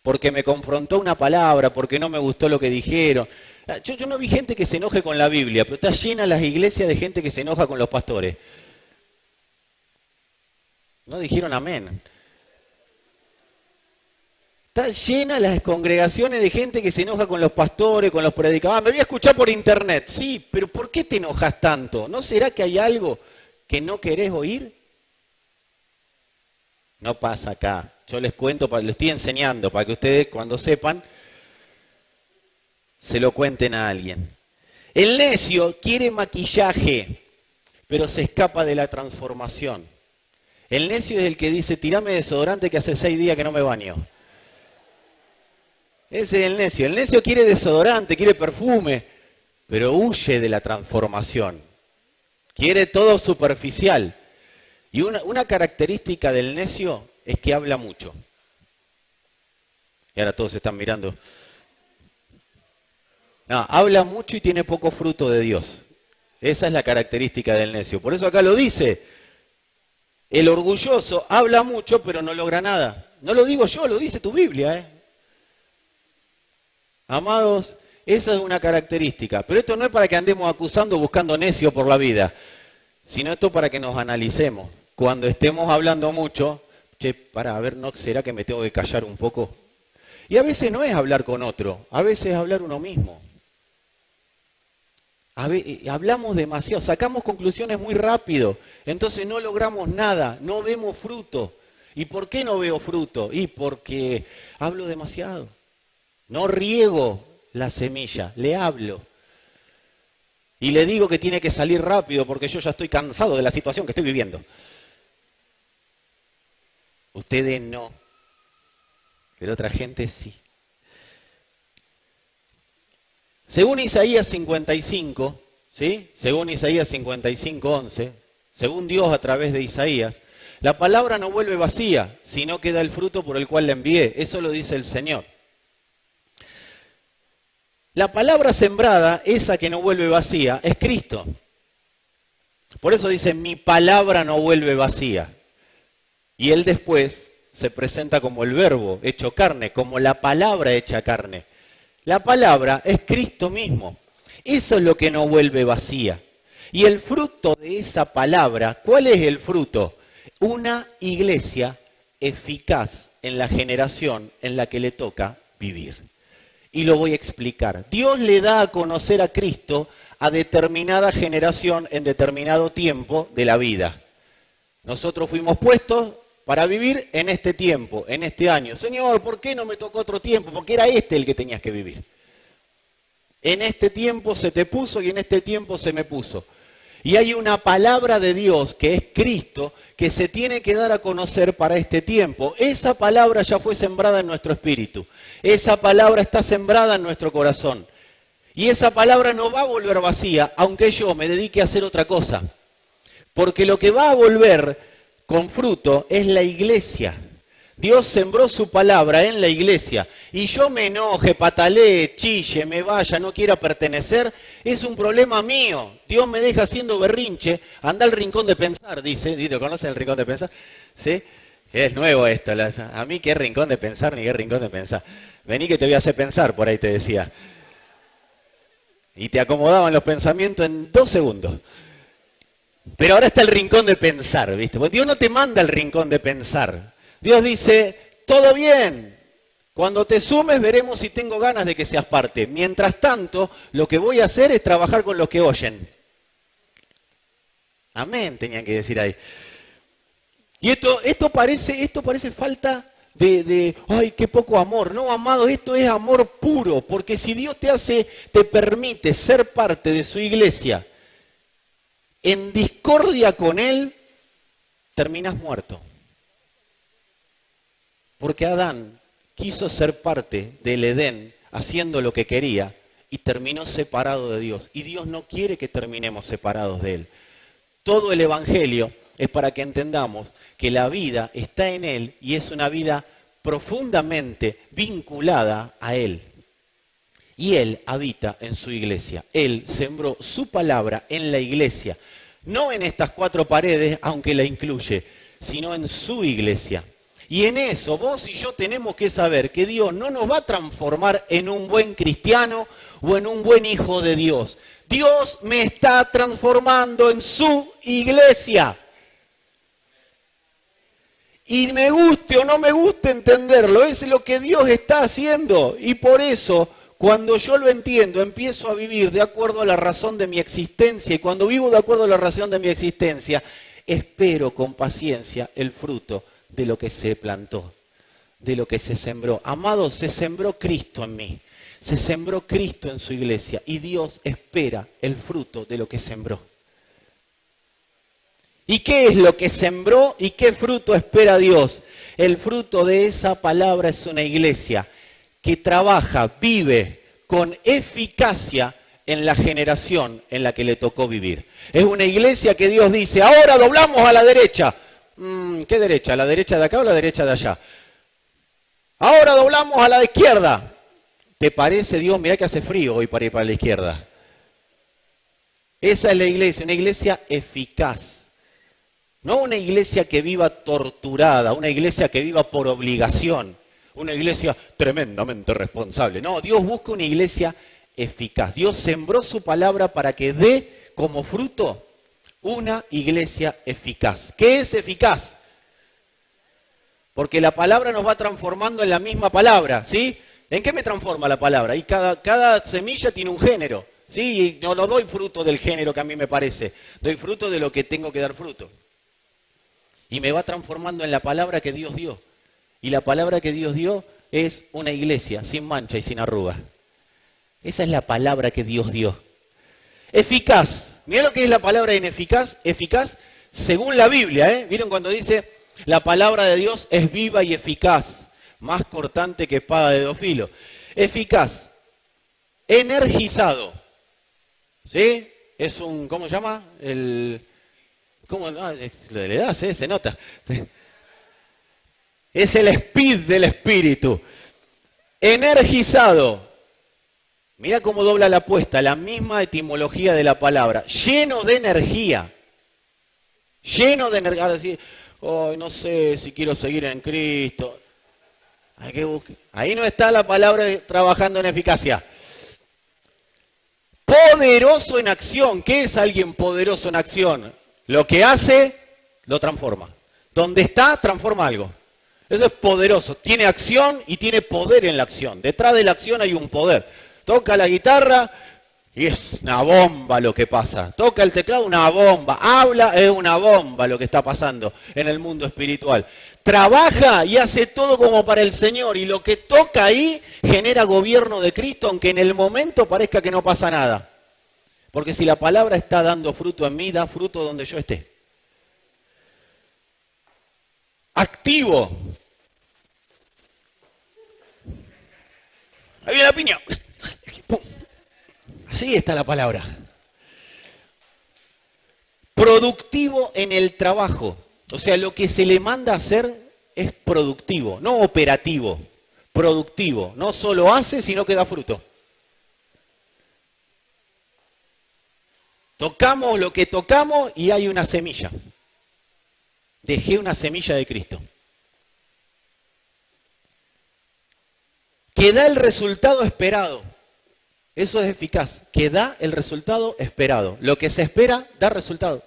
Porque me confrontó una palabra, porque no me gustó lo que dijeron. Yo no vi gente que se enoje con la Biblia, pero está llena las iglesias de gente que se enoja con los pastores. No dijeron amén. Está llena las congregaciones de gente que se enoja con los pastores, con los predicadores. Me voy a escuchar por internet. Sí, pero ¿por qué te enojas tanto? ¿No será que hay algo que no querés oír? No pasa acá. Yo les cuento, les estoy enseñando para que ustedes cuando sepan, se lo cuenten a alguien. El necio quiere maquillaje, pero se escapa de la transformación. El necio es el que dice, tirame desodorante que hace 6 días que no me baño. Ese es el necio. El necio quiere desodorante, quiere perfume, pero huye de la transformación. Quiere todo superficial. Y una característica del necio es que habla mucho. Y ahora todos se están mirando. No, habla mucho y tiene poco fruto de Dios. Esa es la característica del necio. Por eso acá lo dice. El orgulloso habla mucho pero no logra nada. No lo digo yo, lo dice tu Biblia, Amados, esa es una característica. Pero esto no es para que andemos acusando, buscando necio por la vida, sino esto para que nos analicemos. Cuando estemos hablando mucho, a ver, ¿no será que me tengo que callar un poco? Y a veces no es hablar con otro, a veces es hablar uno mismo. Hablamos demasiado, sacamos conclusiones muy rápido, entonces no logramos nada, no vemos fruto. ¿Y por qué no veo fruto? Y porque hablo demasiado. No riego la semilla, le hablo. Y le digo que tiene que salir rápido porque yo ya estoy cansado de la situación que estoy viviendo. Ustedes no, pero otra gente sí. Según Isaías 55, ¿sí? Según Isaías 55:11, según Dios a través de Isaías, la palabra no vuelve vacía, sino que da el fruto por el cual la envié. Eso lo dice el Señor. La palabra sembrada, esa que no vuelve vacía, es Cristo. Por eso dice, mi palabra no vuelve vacía. Y Él después se presenta como el verbo hecho carne, como la palabra hecha carne. La palabra es Cristo mismo. Eso es lo que no vuelve vacía. Y el fruto de esa palabra, ¿cuál es el fruto? Una iglesia eficaz en la generación en la que le toca vivir. Y lo voy a explicar. Dios le da a conocer a Cristo a determinada generación en determinado tiempo de la vida. Nosotros fuimos puestos para vivir en este tiempo, en este año. Señor, ¿por qué no me tocó otro tiempo? Porque era este el que tenías que vivir. En este tiempo se te puso y en este tiempo se me puso. Y hay una palabra de Dios, que es Cristo, que se tiene que dar a conocer para este tiempo. Esa palabra ya fue sembrada en nuestro espíritu. Esa palabra está sembrada en nuestro corazón. Y esa palabra no va a volver vacía, aunque yo me dedique a hacer otra cosa. Porque lo que va a volver con fruto es la iglesia. Dios sembró su palabra en la iglesia. Y yo me enoje, patalee, chille, me vaya, no quiera pertenecer, es un problema mío. Dios me deja haciendo berrinche, anda al rincón de pensar, dice. ¿Conocen el rincón de pensar? ¿Sí? Es nuevo esto. A mí qué rincón de pensar, ni qué rincón de pensar. Vení que te voy a hacer pensar, por ahí te decía. Y te acomodaban los pensamientos en 2 segundos. Pero ahora está el rincón de pensar, ¿viste? Porque Dios no te manda al rincón de pensar. Dios dice, todo bien, cuando te sumes veremos si tengo ganas de que seas parte. Mientras tanto, lo que voy a hacer es trabajar con los que oyen. Amén, tenían que decir ahí. Y esto parece falta de ay, qué poco amor. No, amado, esto es amor puro, porque si Dios te permite ser parte de su iglesia, en discordia con Él, terminas muerto. Porque Adán quiso ser parte del Edén haciendo lo que quería y terminó separado de Dios. Y Dios no quiere que terminemos separados de Él. Todo el Evangelio es para que entendamos que la vida está en Él y es una vida profundamente vinculada a Él. Y Él habita en su iglesia. Él sembró su palabra en la iglesia. No en estas 4 paredes, aunque la incluye, sino en su iglesia. Y en eso vos y yo tenemos que saber que Dios no nos va a transformar en un buen cristiano o en un buen hijo de Dios. Dios me está transformando en su iglesia. Y me guste o no me guste entenderlo, es lo que Dios está haciendo. Y por eso, cuando yo lo entiendo, empiezo a vivir de acuerdo a la razón de mi existencia. Y cuando vivo de acuerdo a la razón de mi existencia, espero con paciencia el fruto de lo que se plantó, de lo que se sembró. Amados, se sembró Cristo en mí, se sembró Cristo en su iglesia y Dios espera el fruto de lo que sembró. ¿Y qué es lo que sembró y qué fruto espera Dios? El fruto de esa palabra es una iglesia que trabaja, vive con eficacia en la generación en la que le tocó vivir. Es una iglesia que Dios dice, ahora doblamos a la derecha. ¿Qué derecha? ¿La derecha de acá o la derecha de allá? Ahora doblamos a la izquierda. ¿Te parece, Dios? Mirá que hace frío hoy para ir para la izquierda. Esa es la iglesia, una iglesia eficaz. No una iglesia que viva torturada, una iglesia que viva por obligación. Una iglesia tremendamente responsable. No, Dios busca una iglesia eficaz. Dios sembró su palabra para que dé como fruto una iglesia eficaz. ¿Qué es eficaz? Porque la palabra nos va transformando en la misma palabra, ¿sí? ¿En qué me transforma la palabra? Y cada semilla tiene un género, ¿sí? Y no doy fruto del género que a mí me parece. Doy fruto de lo que tengo que dar fruto. Y me va transformando en la palabra que Dios dio. Y la palabra que Dios dio es una iglesia sin mancha y sin arruga. Esa es la palabra que Dios dio. Eficaz. Mirá lo que es la palabra ineficaz. Eficaz según la Biblia, ¿eh? ¿Vieron cuando dice la palabra de Dios es viva y eficaz? Más cortante que espada de dos filos. Eficaz. Energizado. ¿Sí? Es un, ¿cómo se llama? ¿Cómo? Ah, lo de la edad, ¿sí? Se nota. Es el speed del espíritu. Energizado. Mira cómo dobla la apuesta, la misma etimología de la palabra. Lleno de energía. Lleno de energía. Ahora sí, oh, no sé si quiero seguir en Cristo. Hay que buscar. Ahí no está la palabra trabajando en eficacia. Poderoso en acción. ¿Qué es alguien poderoso en acción? Lo que hace, lo transforma. Donde está, transforma algo. Eso es poderoso. Tiene acción y tiene poder en la acción. Detrás de la acción hay un poder. Toca la guitarra y es una bomba lo que pasa. Toca el teclado, una bomba. Habla, es una bomba lo que está pasando en el mundo espiritual. Trabaja y hace todo como para el Señor. Y lo que toca ahí genera gobierno de Cristo, aunque en el momento parezca que no pasa nada. Porque si la palabra está dando fruto en mí, da fruto donde yo esté. Activo. Ahí viene la piña. ¡Pum! Así está la palabra. Productivo en el trabajo. O sea, lo que se le manda a hacer es productivo, no operativo. Productivo. No solo hace, sino que da fruto. Tocamos lo que tocamos y hay una semilla. Dejé una semilla de Cristo. Que da el resultado esperado. Eso es eficaz. Que da el resultado esperado. Lo que se espera da resultado.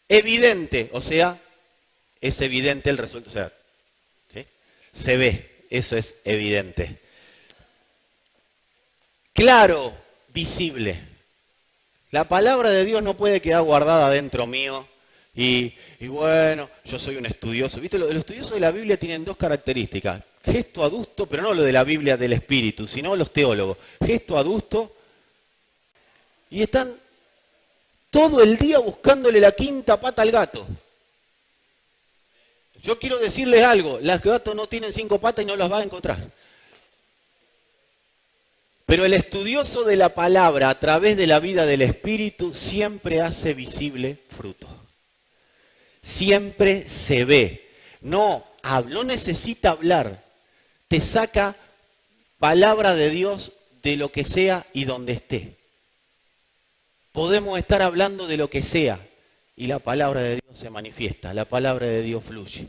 Evidente, o sea, es evidente el resultado. O sea, ¿sí? Se ve, eso es evidente. Claro, visible. La palabra de Dios no puede quedar guardada dentro mío. Y bueno, yo soy un estudioso. ¿Viste? Los estudiosos de la Biblia tienen dos características. Gesto adusto, pero no lo de la Biblia del Espíritu, sino los teólogos. Gesto adusto. Y están todo el día buscándole la quinta pata al gato. Yo quiero decirles algo. Los gatos no tienen 5 patas y no las vas a encontrar. Pero el estudioso de la palabra a través de la vida del Espíritu siempre hace visible fruto. Siempre se ve. No necesita hablar. Te saca palabra de Dios de lo que sea y donde esté. Podemos estar hablando de lo que sea y la palabra de Dios se manifiesta, la palabra de Dios fluye.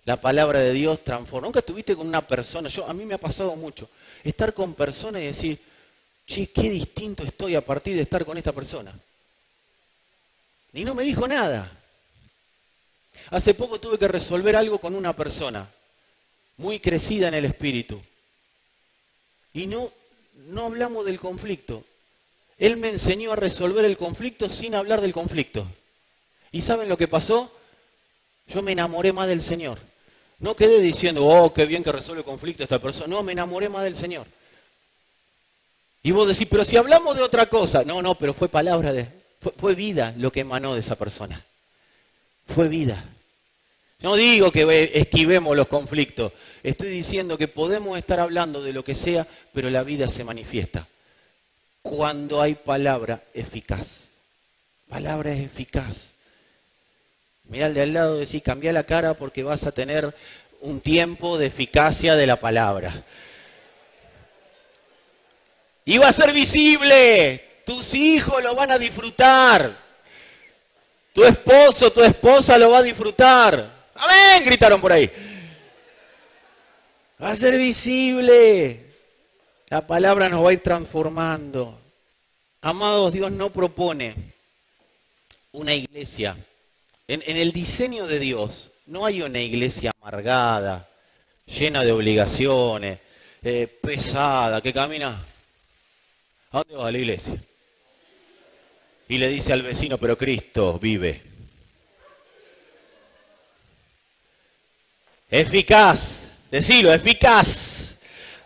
La palabra de Dios transforma. Nunca estuviste con una persona, a mí me ha pasado mucho, estar con personas y decir, che, qué distinto estoy a partir de estar con esta persona. Y no me dijo nada. Hace poco tuve que resolver algo con una persona, muy crecida en el espíritu. Y no hablamos del conflicto. Él me enseñó a resolver el conflicto sin hablar del conflicto. ¿Y saben lo que pasó? Yo me enamoré más del Señor. No quedé diciendo, oh, qué bien que resuelve el conflicto esta persona. No, me enamoré más del Señor. Y vos decís, pero si hablamos de otra cosa. No, pero fue fue vida lo que emanó de esa persona. Fue vida. No digo que esquivemos los conflictos. Estoy diciendo que podemos estar hablando de lo que sea, pero la vida se manifiesta cuando hay palabra eficaz. Palabra es eficaz. Mirá al de al lado y decís, cambia la cara porque vas a tener un tiempo de eficacia de la palabra. Y va a ser visible. Tus hijos lo van a disfrutar. Tu esposo, tu esposa lo va a disfrutar. ¡Amén! Gritaron por ahí. Va a ser visible. La palabra nos va a ir transformando. Amados, Dios no propone una iglesia. En el diseño de Dios no hay una iglesia amargada, llena de obligaciones, pesada, que camina. ¿A dónde va la iglesia? Y le dice al vecino, pero Cristo vive. Eficaz, decilo, eficaz.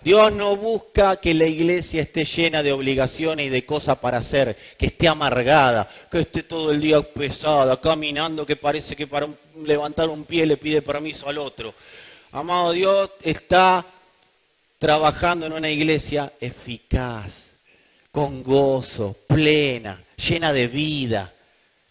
Dios no busca que la iglesia esté llena de obligaciones y de cosas para hacer, que esté amargada, que esté todo el día pesada, caminando, que parece que para levantar un pie le pide permiso al otro. Amado, Dios está trabajando en una iglesia eficaz, con gozo, plena, llena de vida,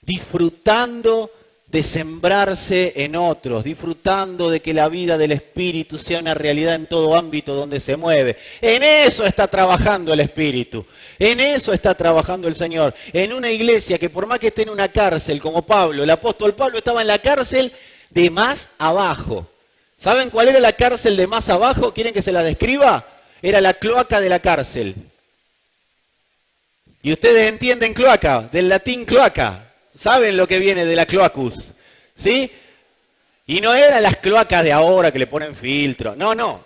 disfrutando de sembrarse en otros, disfrutando de que la vida del Espíritu sea una realidad en todo ámbito donde se mueve. En eso está trabajando el Espíritu, en eso está trabajando el Señor. En una iglesia que por más que esté en una cárcel como Pablo, el apóstol Pablo estaba en la cárcel de más abajo. ¿Saben cuál era la cárcel de más abajo? ¿Quieren que se la describa? Era la cloaca de la cárcel. Y ustedes entienden cloaca, del latín cloaca. ¿Saben lo que viene de la cloacus? ¿Sí? Y no eran las cloacas de ahora que le ponen filtro. No.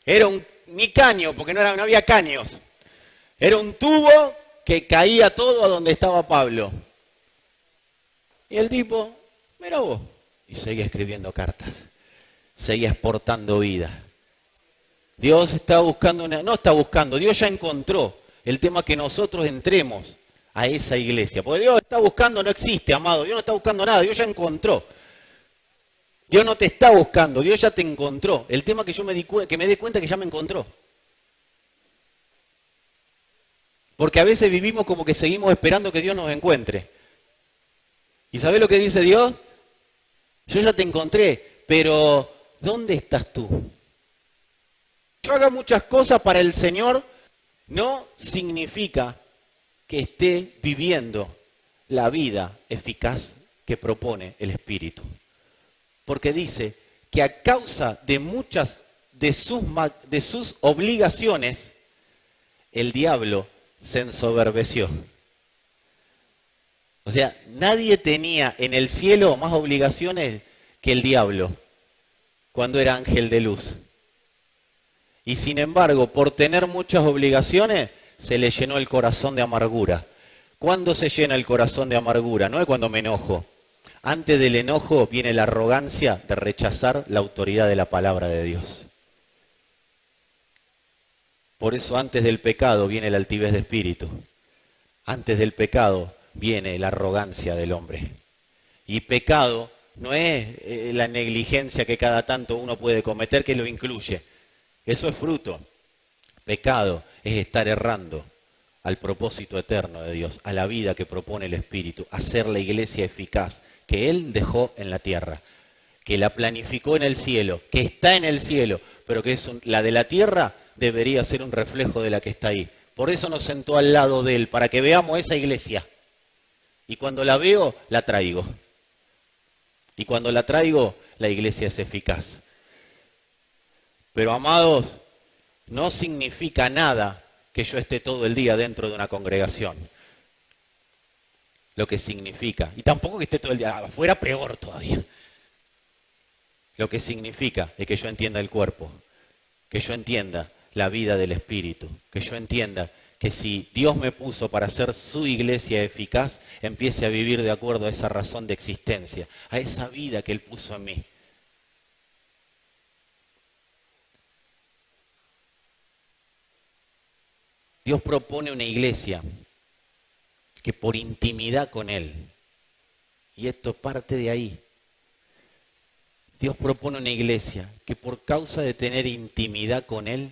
Era ni caño, porque no había caños. Era un tubo que caía todo a donde estaba Pablo. Y el tipo, mira vos. Y seguía escribiendo cartas. Seguía exportando vida. Dios está buscando no está buscando, Dios ya encontró. El tema es que nosotros entremos a esa iglesia. Porque Dios está buscando, no existe, amado. Dios no está buscando nada, Dios ya encontró. Dios no te está buscando, Dios ya te encontró. El tema es que me di cuenta que ya me encontró. Porque a veces vivimos como que seguimos esperando que Dios nos encuentre. ¿Y sabés lo que dice Dios? Yo ya te encontré, pero ¿dónde estás tú? Yo haga muchas cosas para el Señor, no significa que esté viviendo la vida eficaz que propone el Espíritu. Porque dice que a causa de muchas de sus obligaciones, el diablo se ensoberbeció. O sea, nadie tenía en el cielo más obligaciones que el diablo cuando era ángel de luz. Y sin embargo, por tener muchas obligaciones, se le llenó el corazón de amargura. ¿Cuándo se llena el corazón de amargura? No es cuando me enojo. Antes del enojo viene la arrogancia de rechazar la autoridad de la palabra de Dios. Por eso antes del pecado viene la altivez de espíritu. Antes del pecado viene la arrogancia del hombre. Y pecado no es la negligencia que cada tanto uno puede cometer, que lo incluye. Eso es fruto. Pecado es estar errando al propósito eterno de Dios, a la vida que propone el Espíritu, a ser la iglesia eficaz que Él dejó en la tierra, que la planificó en el cielo, que está en el cielo, pero que la de la tierra debería ser un reflejo de la que está ahí. Por eso nos sentó al lado de Él, para que veamos esa iglesia. Y cuando la veo, la traigo. Y cuando la traigo, la iglesia es eficaz. Pero amados, no significa nada que yo esté todo el día dentro de una congregación. Lo que significa, y tampoco que esté todo el día afuera, peor todavía. Lo que significa es que yo entienda el cuerpo, que yo entienda la vida del Espíritu, que yo entienda que si Dios me puso para hacer su iglesia eficaz, empiece a vivir de acuerdo a esa razón de existencia, a esa vida que Él puso en mí. Dios propone una iglesia que por intimidad con Él, y esto parte de ahí, Dios propone una iglesia que por causa de tener intimidad con Él,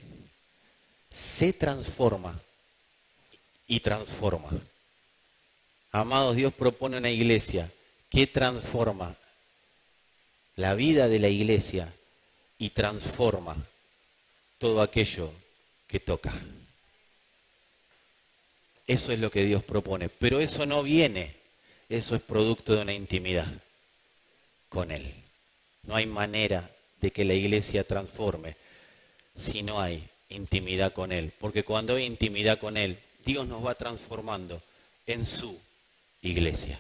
se transforma y transforma. Amados, Dios propone una iglesia que transforma la vida de la iglesia y transforma todo aquello que toca. Eso es lo que Dios propone, pero eso no viene, eso es producto de una intimidad con Él. No hay manera de que la iglesia transforme si no hay intimidad con Él, porque cuando hay intimidad con Él, Dios nos va transformando en su iglesia.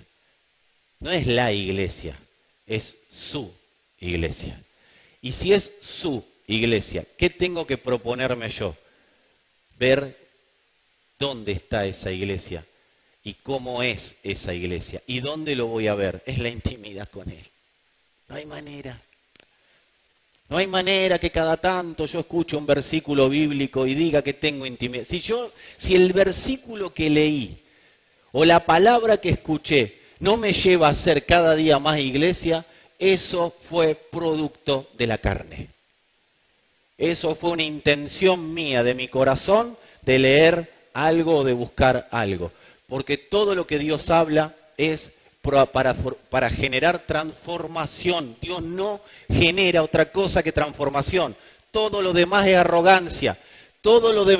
No es la iglesia, es su iglesia. Y si es su iglesia, ¿qué tengo que proponerme yo? Ver dónde está esa iglesia y cómo es esa iglesia. ¿Y dónde lo voy a ver? Es la intimidad con Él. No hay manera. No hay manera que cada tanto yo escuche un versículo bíblico y diga que tengo intimidad. Si el versículo que leí o la palabra que escuché no me lleva a ser cada día más iglesia, eso fue producto de la carne. Eso fue una intención mía de mi corazón de leer algo o de buscar algo. Porque todo lo que Dios habla es para generar transformación. Dios no genera otra cosa que transformación. Todo lo demás es arrogancia.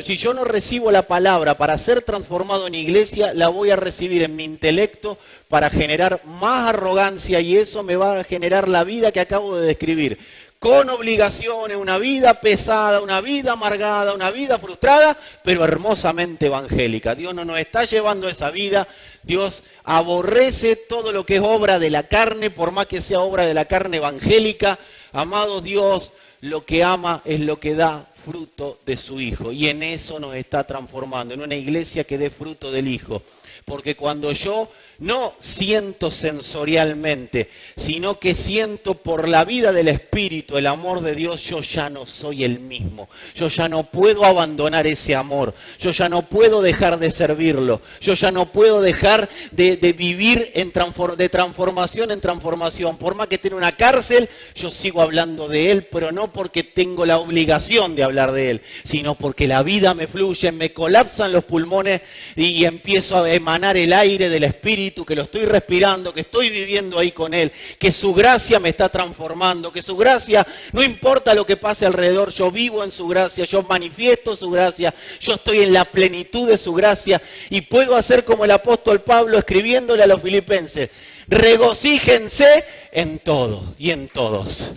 Si yo no recibo la palabra para ser transformado en iglesia, la voy a recibir en mi intelecto para generar más arrogancia y eso me va a generar la vida que acabo de describir. Con obligaciones, una vida pesada, una vida amargada, una vida frustrada, pero hermosamente evangélica. Dios no nos está llevando esa vida. Dios aborrece todo lo que es obra de la carne, por más que sea obra de la carne evangélica. Amado Dios, lo que ama es lo que da fruto de su Hijo. Y en eso nos está transformando, en una iglesia que dé fruto del Hijo. Porque cuando yo no siento sensorialmente, sino que siento por la vida del Espíritu, el amor de Dios, yo ya no soy el mismo. Yo ya no puedo abandonar ese amor. Yo ya no puedo dejar de servirlo. Yo ya no puedo dejar de vivir de transformación en transformación. Por más que esté en una cárcel, yo sigo hablando de Él, pero no porque tengo la obligación de hablar de Él, sino porque la vida me fluye, me colapsan los pulmones y empiezo a emanar el aire del Espíritu, que lo estoy respirando, que estoy viviendo ahí con Él, que su gracia me está transformando, que su gracia, no importa lo que pase alrededor, yo vivo en su gracia, yo manifiesto su gracia, yo estoy en la plenitud de su gracia y puedo hacer como el apóstol Pablo escribiéndole a los filipenses, regocíjense en todo y en todos.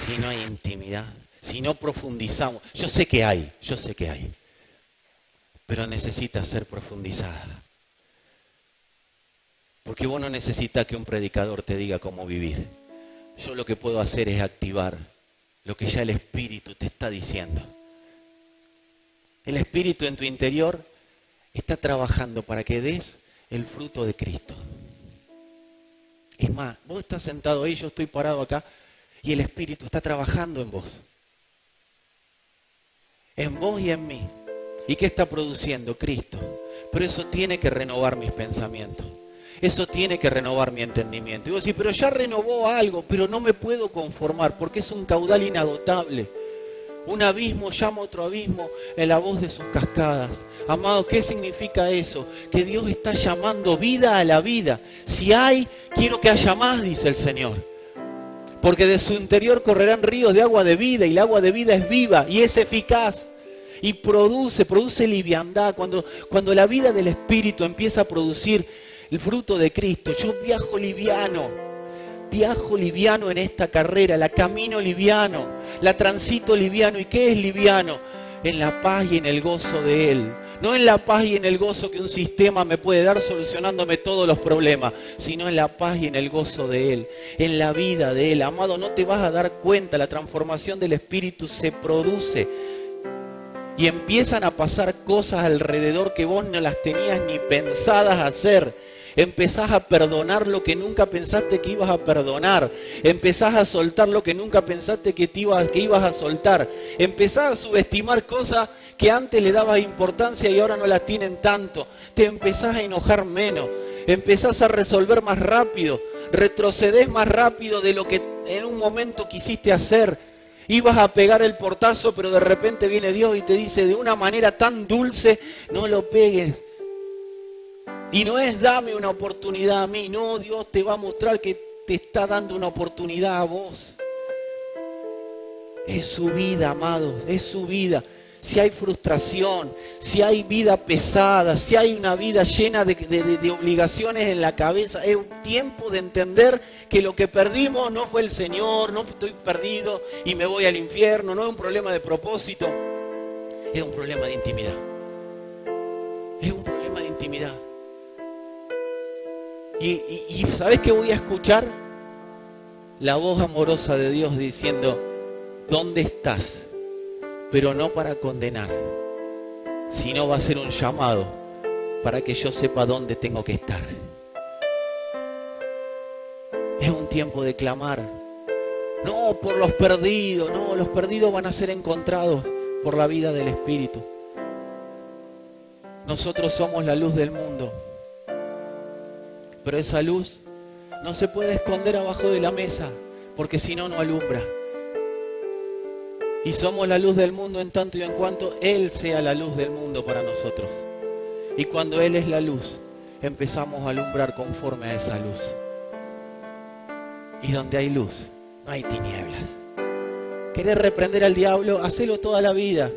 Si no hay intimidad, si no profundizamos, yo sé que hay, pero necesita ser profundizada. Porque vos no necesitas que un predicador te diga cómo vivir. Yo lo que puedo hacer es activar lo que ya el Espíritu te está diciendo. El Espíritu en tu interior está trabajando para que des el fruto de Cristo. Es más, vos estás sentado ahí, yo estoy parado acá, y el Espíritu está trabajando en vos. En vos y en mí. ¿Y qué está produciendo? Cristo. Pero eso tiene que renovar mis pensamientos. Eso tiene que renovar mi entendimiento. Y vos decís, pero ya renovó algo, pero no me puedo conformar porque es un caudal inagotable. Un abismo llama a otro abismo en la voz de sus cascadas. Amados, ¿qué significa eso? Que Dios está llamando vida a la vida. Si hay, quiero que haya más, dice el Señor. Porque de su interior correrán ríos de agua de vida y el agua de vida es viva y es eficaz. Y produce liviandad. Cuando la vida del Espíritu empieza a producir el fruto de Cristo, yo viajo liviano en esta carrera, la camino liviano, la transito liviano. ¿Y qué es liviano? En la paz y en el gozo de Él. No en la paz y en el gozo que un sistema me puede dar solucionándome todos los problemas, sino en la paz y en el gozo de Él, en la vida de Él. Amado, no te vas a dar cuenta, la transformación del Espíritu se produce y empiezan a pasar cosas alrededor que vos no las tenías ni pensadas hacer. Empezás a perdonar lo que nunca pensaste que ibas a perdonar. Empezás a soltar lo que nunca pensaste que ibas a soltar. Empezás a subestimar cosas que antes le dabas importancia y ahora no las tienen tanto. Te empezás a enojar menos. Empezás a resolver más rápido. Retrocedés más rápido de lo que en un momento quisiste hacer. Ibas a pegar el portazo, pero de repente viene Dios y te dice de una manera tan dulce, no lo pegues. Y no es dame una oportunidad a mí, no, Dios te va a mostrar que te está dando una oportunidad a vos. Es su vida, amados, es su vida. Si hay frustración, si hay vida pesada, si hay una vida llena de obligaciones en la cabeza, es un tiempo de entender que lo que perdimos no fue el Señor, no estoy perdido y me voy al infierno, no es un problema de propósito, es un problema de intimidad. Es un problema de intimidad. Y ¿sabes qué voy a escuchar? La voz amorosa de Dios diciendo, ¿dónde estás? Pero no para condenar, sino va a ser un llamado para que yo sepa dónde tengo que estar. Es un tiempo de clamar, no por los perdidos, no, los perdidos van a ser encontrados por la vida del Espíritu. Nosotros somos la luz del mundo. Pero esa luz no se puede esconder abajo de la mesa, porque si no, no alumbra. Y somos la luz del mundo en tanto y en cuanto Él sea la luz del mundo para nosotros. Y cuando Él es la luz, empezamos a alumbrar conforme a esa luz. Y donde hay luz, no hay tinieblas. ¿Querés reprender al diablo? Hacelo toda la vida.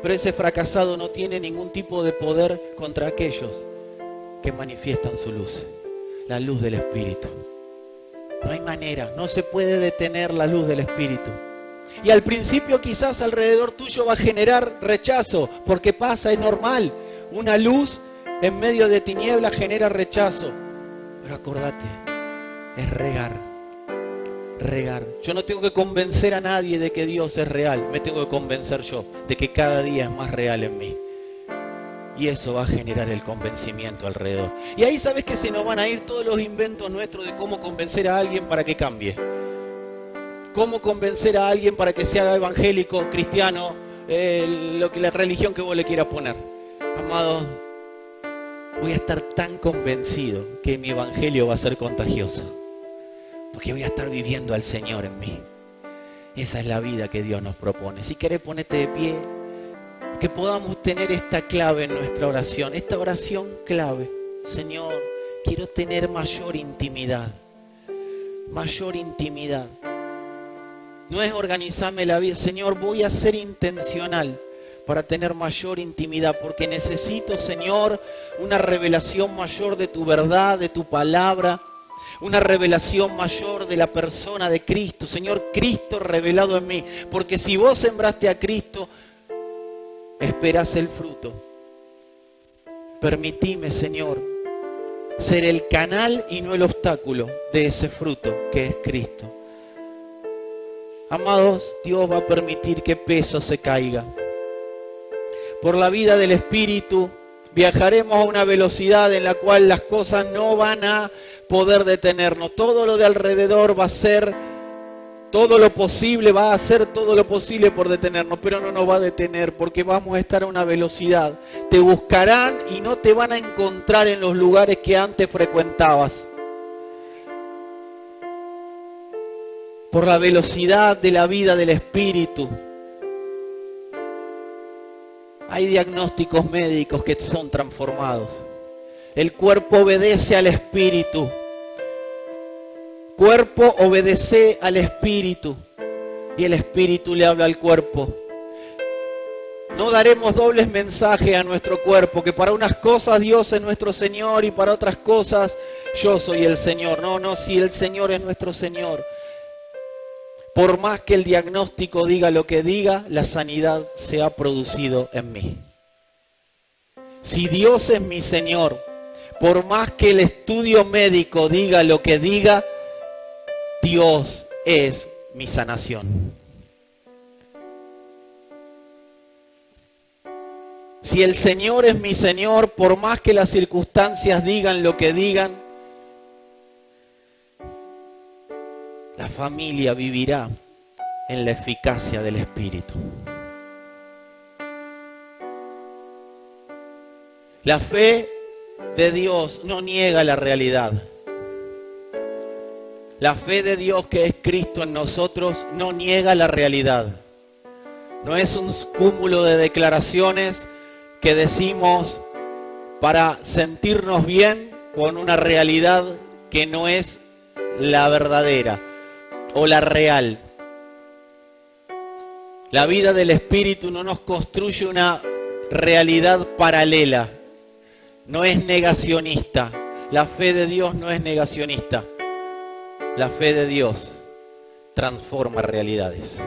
Pero ese fracasado no tiene ningún tipo de poder contra aquellos que manifiestan su luz, la luz del Espíritu. No hay manera, no se puede detener la luz del Espíritu. Y al principio quizás alrededor tuyo va a generar rechazo, porque pasa, es normal. Una luz en medio de tinieblas genera rechazo. Pero acordate, es regar. Yo no tengo que convencer a nadie de que Dios es real, me tengo que convencer yo de que cada día es más real en mí. Y eso va a generar el convencimiento alrededor. Y ahí sabes que se nos van a ir todos los inventos nuestros de cómo convencer a alguien para que cambie. Cómo convencer a alguien para que se haga evangélico, cristiano, la religión que vos le quieras poner. Amado, voy a estar tan convencido que mi evangelio va a ser contagioso. Porque voy a estar viviendo al Señor en mí. Esa es la vida que Dios nos propone. Si querés ponerte de pie. Que podamos tener esta clave en nuestra oración, esta oración clave. Señor, quiero tener mayor intimidad. Mayor intimidad. No es organizarme la vida. Señor, voy a ser intencional para tener mayor intimidad, porque necesito, Señor, una revelación mayor de tu verdad, de tu palabra, una revelación mayor de la persona de Cristo. Señor, Cristo revelado en mí, porque si vos sembraste a Cristo, esperás el fruto. Permitime, Señor, ser el canal y no el obstáculo de ese fruto que es Cristo. Amados, Dios va a permitir que peso se caiga. Por la vida del Espíritu viajaremos a una velocidad en la cual las cosas no van a poder detenernos. Todo lo de alrededor va a ser todo lo posible, va a hacer todo lo posible por detenernos, pero no nos va a detener porque vamos a estar a una velocidad. Te buscarán y no te van a encontrar en los lugares que antes frecuentabas. Por la velocidad de la vida del Espíritu. Hay diagnósticos médicos que son transformados. El cuerpo obedece al Espíritu. Cuerpo obedece al Espíritu y el Espíritu le habla al cuerpo. No daremos dobles mensajes a nuestro cuerpo, que para unas cosas Dios es nuestro Señor y para otras cosas yo soy el Señor. No, si el Señor es nuestro Señor. Por más que el diagnóstico diga lo que diga, la sanidad se ha producido en mí. Si Dios es mi Señor, por más que el estudio médico diga lo que diga, Dios es mi sanación. Si el Señor es mi Señor, por más que las circunstancias digan lo que digan, la familia vivirá en la eficacia del Espíritu. La fe de Dios no niega la realidad. La fe de Dios, que es Cristo en nosotros, no niega la realidad. No es un cúmulo de declaraciones que decimos para sentirnos bien con una realidad que no es la verdadera o la real. La vida del Espíritu no nos construye una realidad paralela, no es negacionista. La fe de Dios no es negacionista. La fe de Dios transforma realidades.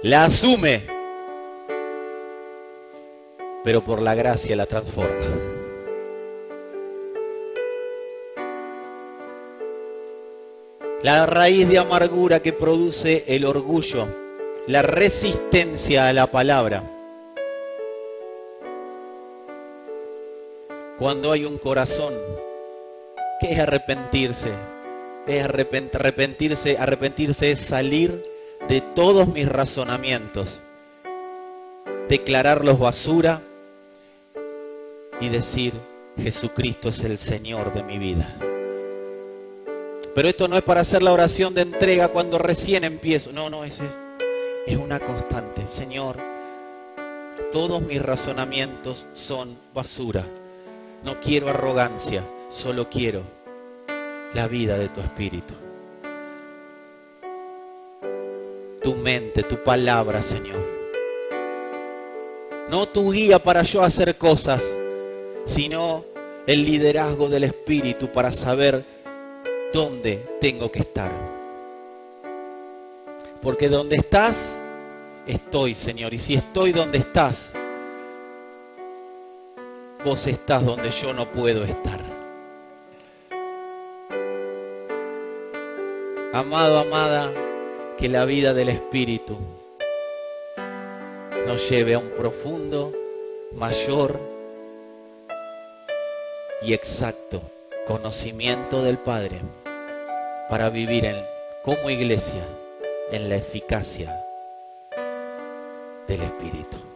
La asume, pero por la gracia la transforma. La raíz de amargura que produce el orgullo, la resistencia a la palabra. Cuando hay un corazón, ¿qué es arrepentirse? Es arrepentirse es salir de todos mis razonamientos, declararlos basura y decir, Jesucristo es el Señor de mi vida. Pero esto no es para hacer la oración de entrega cuando recién empiezo. No, es una constante. Señor, todos mis razonamientos son basura. No quiero arrogancia, solo quiero la vida de tu Espíritu. Tu mente, tu palabra, Señor. No tu guía para yo hacer cosas, sino el liderazgo del Espíritu para saber dónde tengo que estar. Porque donde estás, estoy, Señor. Y si estoy donde estás, vos estás donde yo no puedo estar. Amado, amada, que la vida del Espíritu nos lleve a un profundo, mayor y exacto conocimiento del Padre para vivir como iglesia en la eficacia del Espíritu.